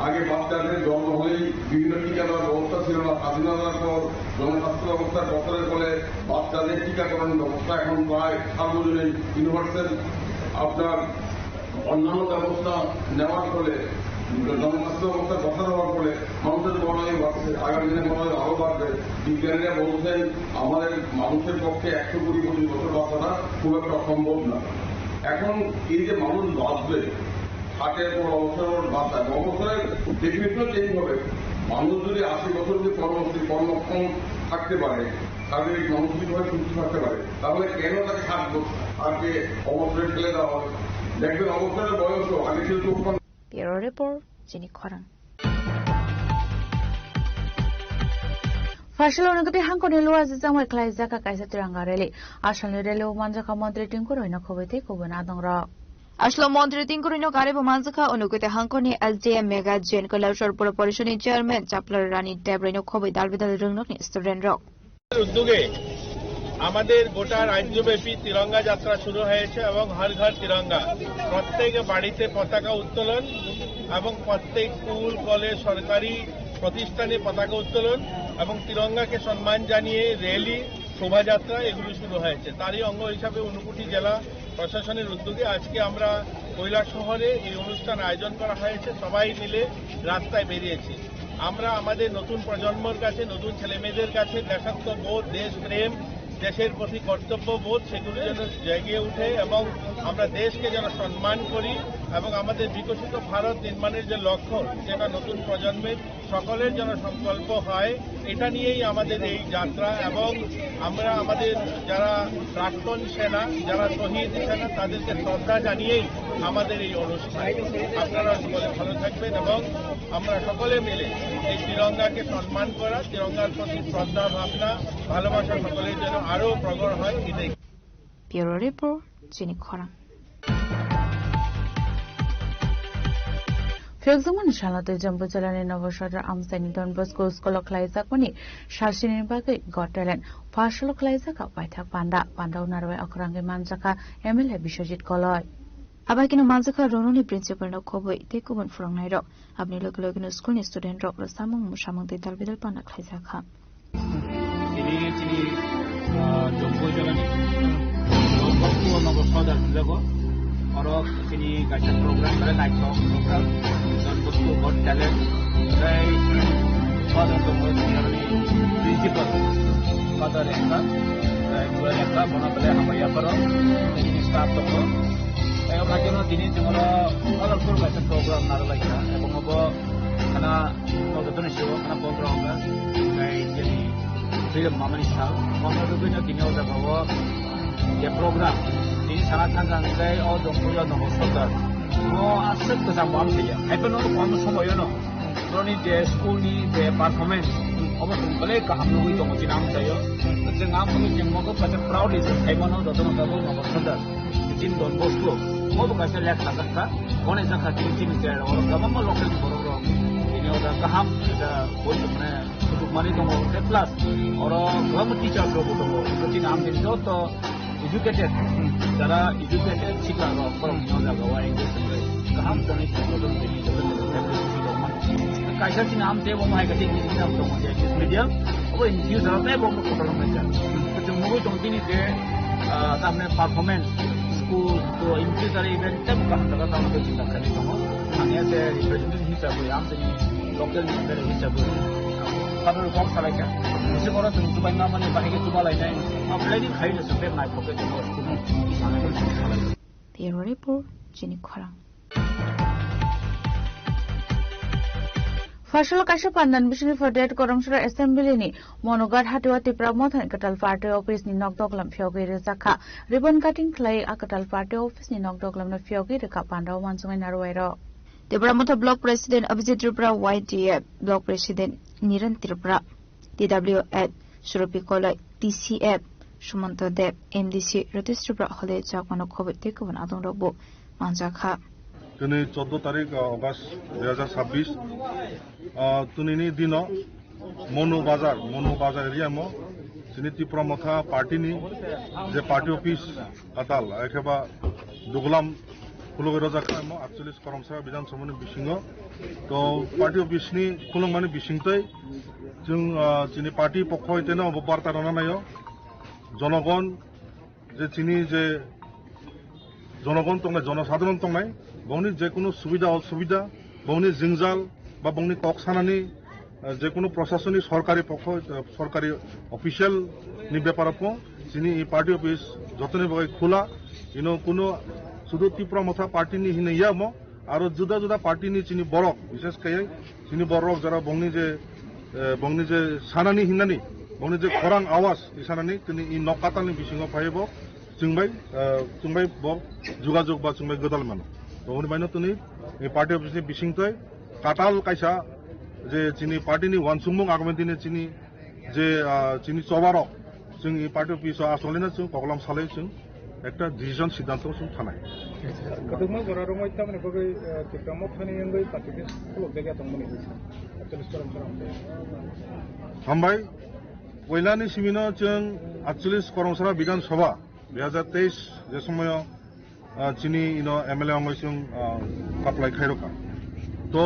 S17: আগে বাচ্চাদের জন্ম হলেই বিভিন্ন টিকা দেওয়ার ব্যবস্থা ছিল না স্বাধীনতার পর জনস্বাস্থ্য ব্যবস্থার বছরের ফলে বাচ্চাদের টিকাকরণ ব্যবস্থা এখন প্রায় সার্বজনীন ইউনিভার্সাল আপনার অন্যান্য ব্যবস্থা নেওয়ার ফলে জনস্বাস্থ্য ব্যবস্থা বছর হওয়ার ফলে মানুষের বড়াই বাড়ছে, আগামী দিনে বড়াই আরো বাড়বে। বিজ্ঞানীরা বলছেন আমাদের মানুষের পক্ষে 120-25 বছর বাঁচাটা খুব একটা সম্ভব না। এখন এই যে মানুষ বাঁচবে 60-এর পর অবসর বাঁচায়, অবসরের ডেফিনেশন চেঞ্জ হবে। মানুষ যদি 80 বছর যদি কর্মক্ষম থাকতে পারে, শারীরিক মানসিকভাবে সুস্থ থাকতে পারে, তাহলে কেন তাকে 60 বছর আগে অবসরে ফেলে দেওয়া হয়? দেখবেন অবসরের বয়সও আগে ছিল 54।
S3: Bureau Report, Jenny Korang. Fashil onagati hangkoni luwa zizang wai klai zaka kaisa tiranga rele. Ashalni rele umanjaka mandri tingkuro ina kobete kubana dongra. Ashlo Montri Tinkurino Garibo Manzaka Onukute Hankoni SDM Mega Jen Collector Corporation Chairman Chapler Rani Debrino Kobe Dalvidal Rungnoki Student Rock.
S1: উদ্যোগে আমাদের গোটা রাজ্যব্যাপী তিরঙ্গা যাত্রা শুরু হয়েছে এবং হর ঘর তিরঙ্গা, প্রত্যেক বাড়িতে পতাকা উত্তোলন এবং প্রত্যেক স্কুল কলেজ সরকারি প্রতিষ্ঠানে পতাকা উত্তোলন এবং তিরঙ্গাকে সম্মান জানিয়ে র্যালি শোভাযাত্রা এগুলো শুরু হয়েছে। তারই অঙ্গ হিসাবে ঊনকোটি জেলা প্রশাসনের উদ্যোগে আজকে আমরা কৈলাসহরে এই অনুষ্ঠান আয়োজন করা হয়েছে। সবাই মিলে রাস্তায় বেরিয়েছি। আমরা আমাদের নতুন প্রজন্মর কাছে, নতুন ছেলেমেয়েদের কাছে দেশাত্মবোধ, দেশপ্রেম, দেশের প্রতি কর্তব্যবোধ সেগুলো যেন জেগে উঠে এবং আমরা দেশকে যেন সম্মান করি এবং আমাদের বিকশিত ভারত নির্মাণের যে লক্ষ্য যেটা নতুন প্রজন্মের সকলের যেন সংকল্প হয়, এটা নিয়েই আমাদের এই যাত্রা। এবং আমরা আমাদের যারা প্রাক্তন সেনা, যারা শহীদ সেনা, তাদেরকে শ্রদ্ধা জানিয়েই আমাদের এই অনুষ্ঠান। আপনারা সকলে ভালো থাকবেন এবং আমরা সকলে মিলে এই তিরঙ্গাকে সম্মান করা, তিরঙ্গার প্রতি শ্রদ্ধা ভাবনা, ভালোবাসা সকলের জন্য আরো প্রগড় হয়। এটাই।
S3: Bureau Report, Jenny Korang. Fiogzumon Shalate Jambu Jalani Novoshodra Amsani Don Bosco Skolok Laizakoni, Shashini Bagi got talent, Partial Laizaka, White Panda, Panda Narwe Okrangi Manjaka, Emile Bishojit Koloi. Abakino Manzaka Rononi Principal no Kobo, take over from Nairo, Abni Lokalogino School Student Rock, Samung Mushamong de Dalvidal Panda Laizaka.
S9: Jambu Jalani Bosco Novoshodra Orok sini kaca program pada naik program dan Bosco got talent saya pada untuk principal pada mereka dua mereka mana boleh apa ya para ini staff tu saya belajar ini cuma kalau kaca program nalar lagi ebang apa karena kalau tu nih karena program saya jadi film mama ni tahu mama tu punya kini udah bawa ya program ini sangat sangat saya orang punya nomor satu. Oh asal tu sama apa saja. Apa nama kamu semua ya no. Kalau ni di school ni di performance, apa tu boleh kaham logo itu macam nama saya. Macam nama tu macam apa macam proud is. Apa nama tu nama nomor satu. Jadi Don Bosco. Mau bukan saya lihat sangat tak. Kau ni sangat tinggi ni saya. Orang kamu mahu lokal orang. Ini orang kaham ada boleh mana untuk mana nomor plus. Orang kamu teacher logo tu. Jadi nama itu tu educated. যারা এডুকেটেড ছিল ফরম জায়গা ইংলিশ কাহাম জানি প্রবলেম দেই কাইসা কি নাম দেব মাই কাছে ইংলিশ নাম তো মধ্যে ইংলিশ মিডিয়াম ও ইংলিশ জানাতে বম প্রবলেম হয়ে যায় তো মুগো তো তিনি যে সামনে পারফরম্যান্স স্কুল তো ইংলিশ আর ইভেন্ট তে কাহাম জায়গা তো আমাদের চিন্তা করি তো আমি এসে রিপ্রেজেন্টেটিভ হিসাবে আমি লোকাল লিডার হিসাবে Kalau kau salah kan, sekarang tu cuma nama ni bahaya tu malah ini. Apa lagi kaya tu sampai naik poket tu salah.
S3: Bureau Report, Jenny Korang. Fashil Kasha Pandan Bishni for Dead Koromshura Assembly ni Monogad Hatiwa Tipra Mothan Katal Party Office ni Nokdoglam Fiogi Rezaka Ribbon Cutting Clay Akatal Party Office ni Nokdoglam na Fiogi Reka Panda Mansungai Narwairo. Tipramotha Block President Abhijit Tripura YDF Block President Niran Tripura DWF Surupi Kolai TCF Sumanto Deb MDC Ratis Tripura Hole Jakmano Covid Tekuban Adong Robo Manjaka
S2: Tuni 14 তারিখ অগস্ট 2026 তুনিনি দিন মনু বাজার এরিয়ামো যিনি ত্রিপুরামথা পার্টিনি যে পার্টি অফিস আতাল একেবা দুগলাম Kulugero Zakamo, 48 Koromsara Bijan Samuni Bishingo, to party of Bishni, Kulumani Bishingtoi, जों चिनी पार्टी पक्ष हইतेनो बार्ता रानानायो जनगण जे चिनी जे जनगण तंनाय जनसाधारण तंनाय बौनि जेकुनु सुबिदा असुबिदा बौनि जिंजाल बा बौनि ककसानानि जेकुनु प्रशासनिक सरकारी पक्ष सरकारी अफिसियल नि बेपारपो चिनी पार्टी अफिस जतने बगै खुला इनो कुनो शुद्ध तीव्र मथा पार्टी नि हिने यामो आरो जुदा जुदा पार्टी नि चिनी बरक विशेष कयै चिनी बरक जरा बौनि जे सानानि हिनानि बौनि जे खरां आवाज इसानानि तिनि इ नकातानि बिसिङाव फायबो जोंबाय ब जुगाजुग बा जोंबाय गोदाल मानो बौनि बायनो तिनि पार्टी अफिस नि बिसिंतै काटाल कायसा जे चिनी पार्टी नि वानसुमुं आगमन दिने चिनी जे चिनी चबारक जों इ पार्टी अफिस आसलिना जों कगलाम सालै जों একটা ডিসিশন সিদ্ধান্ত जों थानाय
S4: कदमा गरारंगाय तामने बगै तिक्रामो थानि अंगै पार्टी स्कुल बेगा तंमनि एक्चुअली करमसाराम
S2: हामबाय पयलानि सिमिनो जों 48 करमसारा विधानसभा 2023 जे समय चिनी इनो एमएलए अंगै जों अप्लाई खायरका तो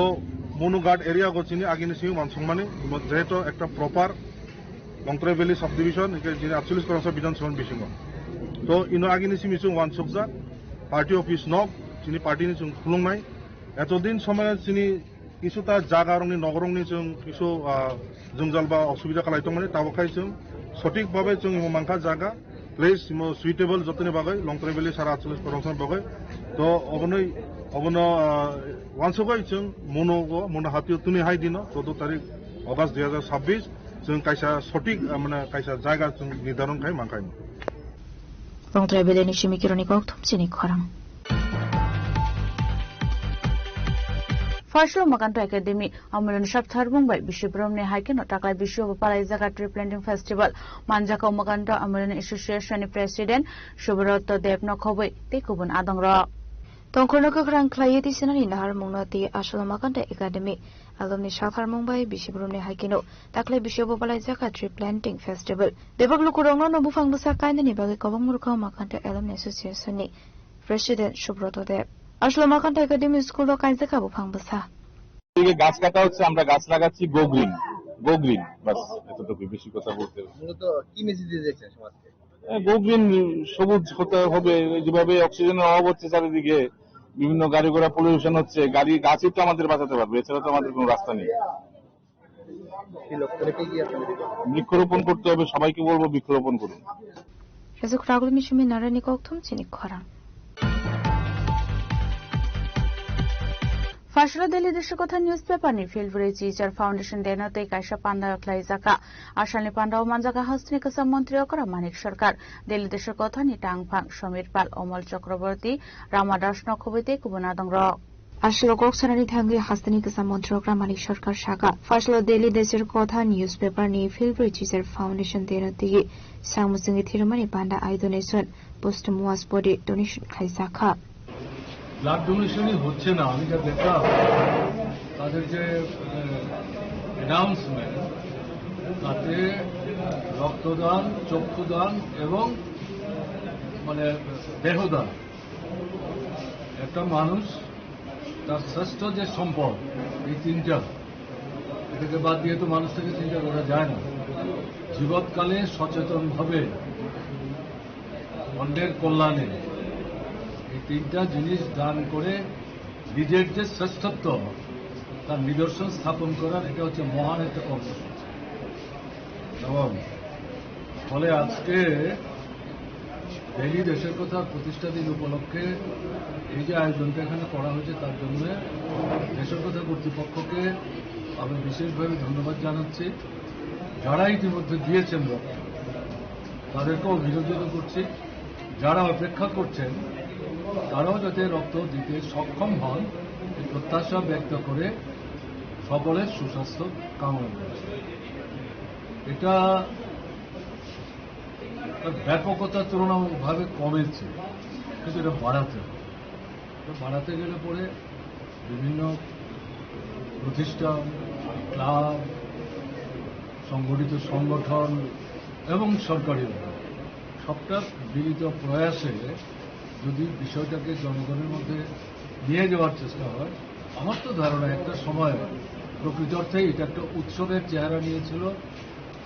S2: मनुगाट एरिया गो चिनी आगिनि सिम मानसंमानि जेहेतु একটা प्रपार लंगथ्राइ भ्याली सब डिविजन इके चिनी 48 करमसारा विधानसभा बिसिङाव तो इनो आगिनि सिम जों वानसुकजा पार्टी अफिस नक चिनी पार्टी नि जों खुलुंनाय एतदिन समय चिनी किछुता जागारंनि नगरंनि जों किछु जोंजाल बा असुबिदा खालायदोंमोन ताबखाय जों सঠিক भावे जों मांखा जागा प्लेस सुइटेबल जतने बागै लंगथ्राइ भ्याली सारा 48 करमसारा बागै तो अबनो वानसुकै जों मनो हातियो तुनि हाय दिनो 14 तारिख अगस्त 2026 जों कायसा सঠিক माने कायसा जायगा जों निर्धारण खाय मांखाय
S3: लंगथ्राइ भ्यालीनि सिमिकिरनि गौतम चिनी खरां
S7: फार्स्टल मकान्तो एकाडेमी अमरन सप्ताह बुंबाय बिश्वब्रह्मनि हाइकेन ताकाय बिश्व पालाय जागा ट्री प्लांटिंग फेस्टिवल मानजाकाव मकान्तो अमरन एसोसिएशन नि प्रेसिडेंट सुब्रत देव नखबै ते गुबुन आदंर तंखरनो गोख्रां ख्लायै दिसनानि नाहार मुंनति आसल मकान्तो एकाडेमी आलमनि सप्ताह मुंबाय बिश्वब्रह्मनि हाइकेनो ताकाय बिश्व पालाय जागा ट्री प्लांटिंग फेस्टिवल देबक लुकुरंनो न बुफां बसा कायनि बागै कबं मुरखा मकान्तो एलम एसोसिएशन नि प्रेसिडेंट सुब्रत देव आसल मकान्तो एकाडेमी स्कुल कायजाका बुफां बसा
S5: গাছ কাটা হচ্ছে আমরা গাছ লাগাচ্ছি গো গ্রিন বাস এতটুকু বেশি কথা বলতে মূলত কি মেসেজ দিয়ে যাচ্ছেন সমাজকে গো গ্রিন সবুজ হতে হবে যেভাবে অক্সিজেনের অভাব হচ্ছে চারিদিকে বিভিন্ন গাড়ি ঘোড়া পলিউশন হচ্ছে গাছই তো আমাদের বাঁচাতে পারবে এছাড়া তো আমাদের কোনো রাস্তা নেই বৃক্ষরোপণ করতে হবে সবাইকে বলবো বৃক্ষরোপণ করুন
S3: Rezuk Ragul Mishumi Narani Koktum Chini Khora
S7: फार्स्टल Delhi देशको कथा न्यूज पेपर नि फिल्डब्रिज टीचर फाउंडेशन देनते कायसा पान्डा अख्लाई जाका आशालनि पान्डा मानजाका हस्तिनि कसा मन्त्री अकरा मानिक सरकार दिल्ली देशको कथा नि टांगफां समीर पाल अमल चक्रवर्ती रामादास नखबैते गुबुना दंग
S3: आशल गकसनानि थांगि हस्तिनि कसा मन्त्री अकरा मानिक सरकार शाखा फार्स्टल दिल्ली देशको कथा न्यूज पेपर नि फिल्डब्रिज टीचर फाउंडेशन देनते सामुसिंगि थिरमानि पान्डा आई डोनेशन पोस्ट मुआस बडी डोनेशन खाइजाखा
S23: ব্লাড ডোনেশনই হচ্ছে না আমি যা দেখলাম তাদের যে অ্যানাউন্সমেন্ট তাতে রক্তদান চক্ষুদান এবং মানে দেহদান একটা মানুষ তার শ্রেষ্ঠ যে সম্পদ এই তিনটা এটাকে বাদ দিয়ে তো মানুষ থেকে চিন্তা করা যায় না জীবৎকালে সচেতনভাবে অন্যের কল্যাণে এই তিনটা জিনিস দান করে নিজের যে শ্রেষ্ঠত্ব তার নিদর্শন স্থাপন করার এটা হচ্ছে মহান একটা কর্মসূচি এবং ফলে আজকে দিল্লি দেশের কথা প্রতিষ্ঠা দিন উপলক্ষে এই যে আয়োজনটা এখানে করা হয়েছে তার জন্য দেশের কথা কর্তৃপক্ষকে আমি বিশেষভাবে ধন্যবাদ জানাচ্ছি যারা ইতিমধ্যে দিয়েছেন রক্ত তাদেরকেও অভিযোজিত করছি যারা অপেক্ষা করছেন তারাও যাতে রক্ত দিতে সক্ষম হন এই প্রত্যাশা ব্যক্ত করে সকলের সুস্বাস্থ্য কামনা করছে এটা ব্যাপকতা তুলনামূলকভাবে কমেছে কিন্তু এটা বাড়াতে গেলে পরে বিভিন্ন প্রতিষ্ঠান ক্লাব সংগঠিত সংগঠন এবং সরকারি সবটা মিলিত প্রয়াসে যদি বিষয়টাকে জনগণের মধ্যে নিয়ে যাওয়ার চেষ্টা হয় আমার তো ধারণা একটা সময় প্রকৃত অর্থে এটা একটা উৎসবের চেহারা নিয়েছিল,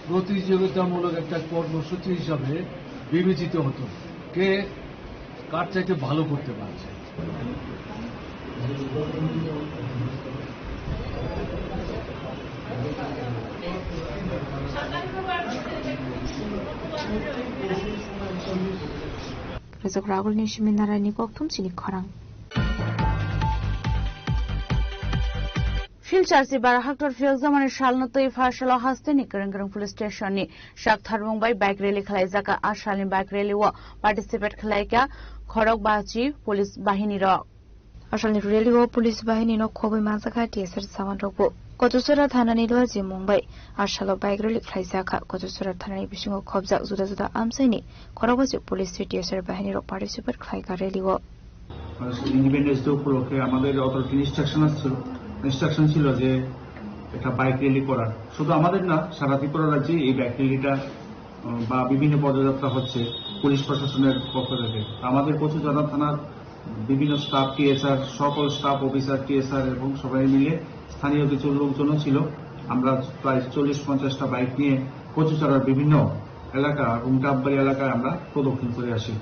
S23: প্রতিযোগিতামূলক একটা কর্মসূচি হিসাবে বিবেচিত হতো কে কার চাইতে ভালো করতে পারছে।
S3: Rezak Rahul ni Shiminarani Koktum Chini Khorang.
S7: Silchar বারাহাক্টর ফিউজামানের শালনতই ফাশলা হাস্তেনি করঙ্গরং পুলিশ স্টেশনে শাকথার মুম্বাই বাইক র্যালি খালাইজাকা আশালিন বাইক র্যালি ও পার্টিসিপেট খালাইকা খড়গবাজি পুলিশ বাহিনীর আশালিন র্যালি ও পুলিশ বাহিনী ন খবই মাজাকা টিএসআর সামান রকবো কচুসরা থানানি লজি মুম্বাই আশালো বাইক র্যালি খালাইজাকা কচুসরা থানানি বিসিং খবজা জুদা জুদা আমসাইনি খড়গবাজি পুলিশ টিএসআর বাহিনীর পার্টিসিপেট খালাইকা র্যালি ও
S6: ইন্ডিপেন্ডেন্স ডে উপলক্ষে আমাদের অথরিটি ইনস্ট্রাকশন ছিল যে একটা বাইক র্যালি করার, শুধু আমাদের না সারা ত্রিপুরা রাজ্যে এই বাইক র্যালিটা বা বিভিন্ন পদযাত্রা হচ্ছে পুলিশ প্রশাসনের পক্ষ থেকে। আমাদের কচুজানা থানার বিভিন্ন স্টাফ টিএসআর, সকল স্টাফ অফিসার টিএসআর এবং সবাই মিলে স্থানীয় কিছু লোকজনও ছিল। আমরা প্রায় 40-50টা বাইক নিয়ে কচুচারার বিভিন্ন এলাকা এবং ডাববাড়ি এলাকায় আমরা প্রদক্ষিণ করে আসি।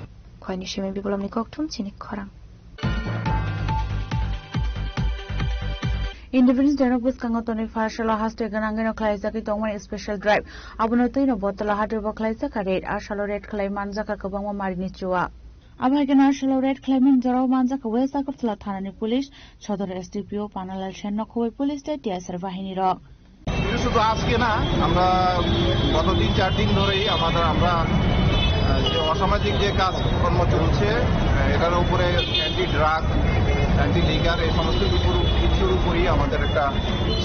S7: Independence Day of Wisconsin Fashala has taken Angano Klaizaki Toma special drive. Abunotino Botala Hatuba Klaizaka Red, Ashalo Red Clay Manzaka Kabama Marinichua. Abagan Ashalo Red Clayman Zero Manzaka Westak of Tlatani Police, Chodor SDPO, Panel Shenoko Police State, yes, Vahini Rock.
S8: শুধু আজকে না, আমরা গত 3-4 দিন ধরেই আমরা যে অসামাজিক যে কাজকর্ম চলছে এটার উপরে অ্যান্টি ড্রাগ, অ্যান্টি লিগার এই সমস্ত কিছুর উপরই আমাদের একটা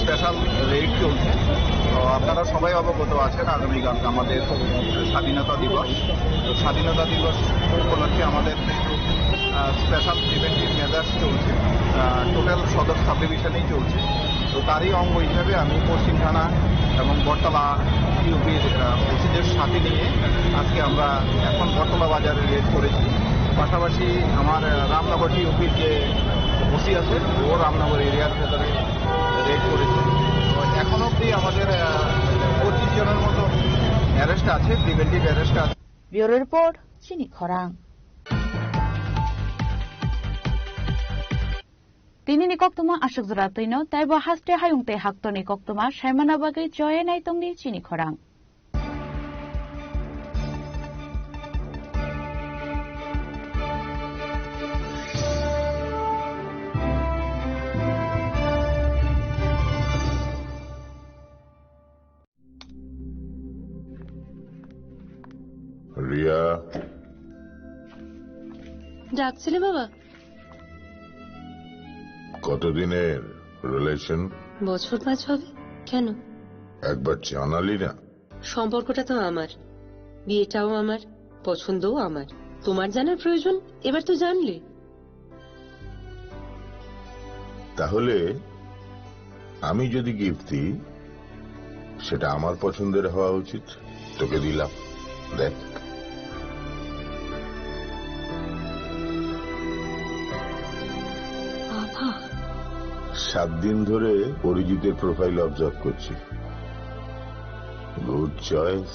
S8: স্পেশাল রেড চলছে। তো আপনারা সবাই অবগত আছেন আগামীকাল আমাদের স্বাধীনতা দিবস। তো স্বাধীনতা দিবস উপলক্ষে আমাদের স্পেশাল প্রিভেন্টিভ মেজার্স চলছে, টোটাল সদর সাব ডিভিশনেই চলছে। তো তারই অঙ্গ হিসেবে আমি পশ্চিম থানা এবং বটতলা ইউপির ওসিদের সাথে নিয়ে আজকে আমরা এখন বটতলা বাজারে রেড করেছি। পাশাপাশি আমার রামনগর ইউপির যে ওসি আছে ও রামনগর এরিয়ার ভেতরে রেড করেছে। তো এখন অবধি আমাদের 25 জনের মতো অ্যারেস্ট আছে, প্রিভেন্টিভ অ্যারেস্ট আছে।
S7: ব্যুরো রিপোর্ট চিনি খরাং। তিনি নিকক্তমা আশোক জোড়া তৈন তাইব হাস্তে হায়ুংতে হাক্ত নিকক্তমা সাইমানা বাগৈ জয়ে নাইতংনি চিনি খরাং।
S10: রিয়া
S24: ডাকছিলে বাবা?
S10: কতদিনের রিলেশন?
S24: বছর 5 হবে। কেন?
S10: একবার জানালি না?
S24: সম্পর্কটা তো আমার, বিয়েটাও আমার, পছন্দও আমার। তোমার জানার প্রয়োজন এবার তো জানলে।
S10: তাহলে আমি যদি গিফট দিই সেটা আমার পছন্দের হওয়া উচিত। তোকে দিলাম, দেখ।
S24: বাবা,
S10: 7 দিন ধরে অরিজিতের প্রোফাইল অবজার্ভ করছি। Good choice.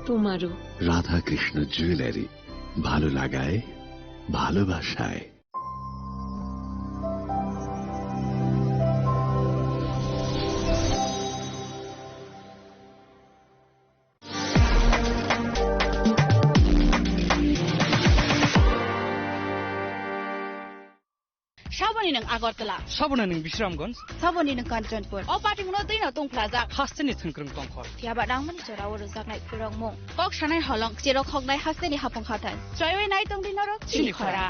S24: তোমারও।
S25: রাধাকৃষ্ণ জুয়েলারি, ভালো লাগায় ভালোবাসায়।
S26: Saboni ng Agartala.
S27: Saboni ng Bisramganj.
S26: Saboni ng Kanchanpur. O pati mo na din atong plaza.
S27: Hasteni thangkrang tongkhor.
S26: Tiaba dang man chora woro saknai purong mo. Kok shanai holong chiro khognai hasteni hapong khatan. Choywei nai tong dinarok chini khora.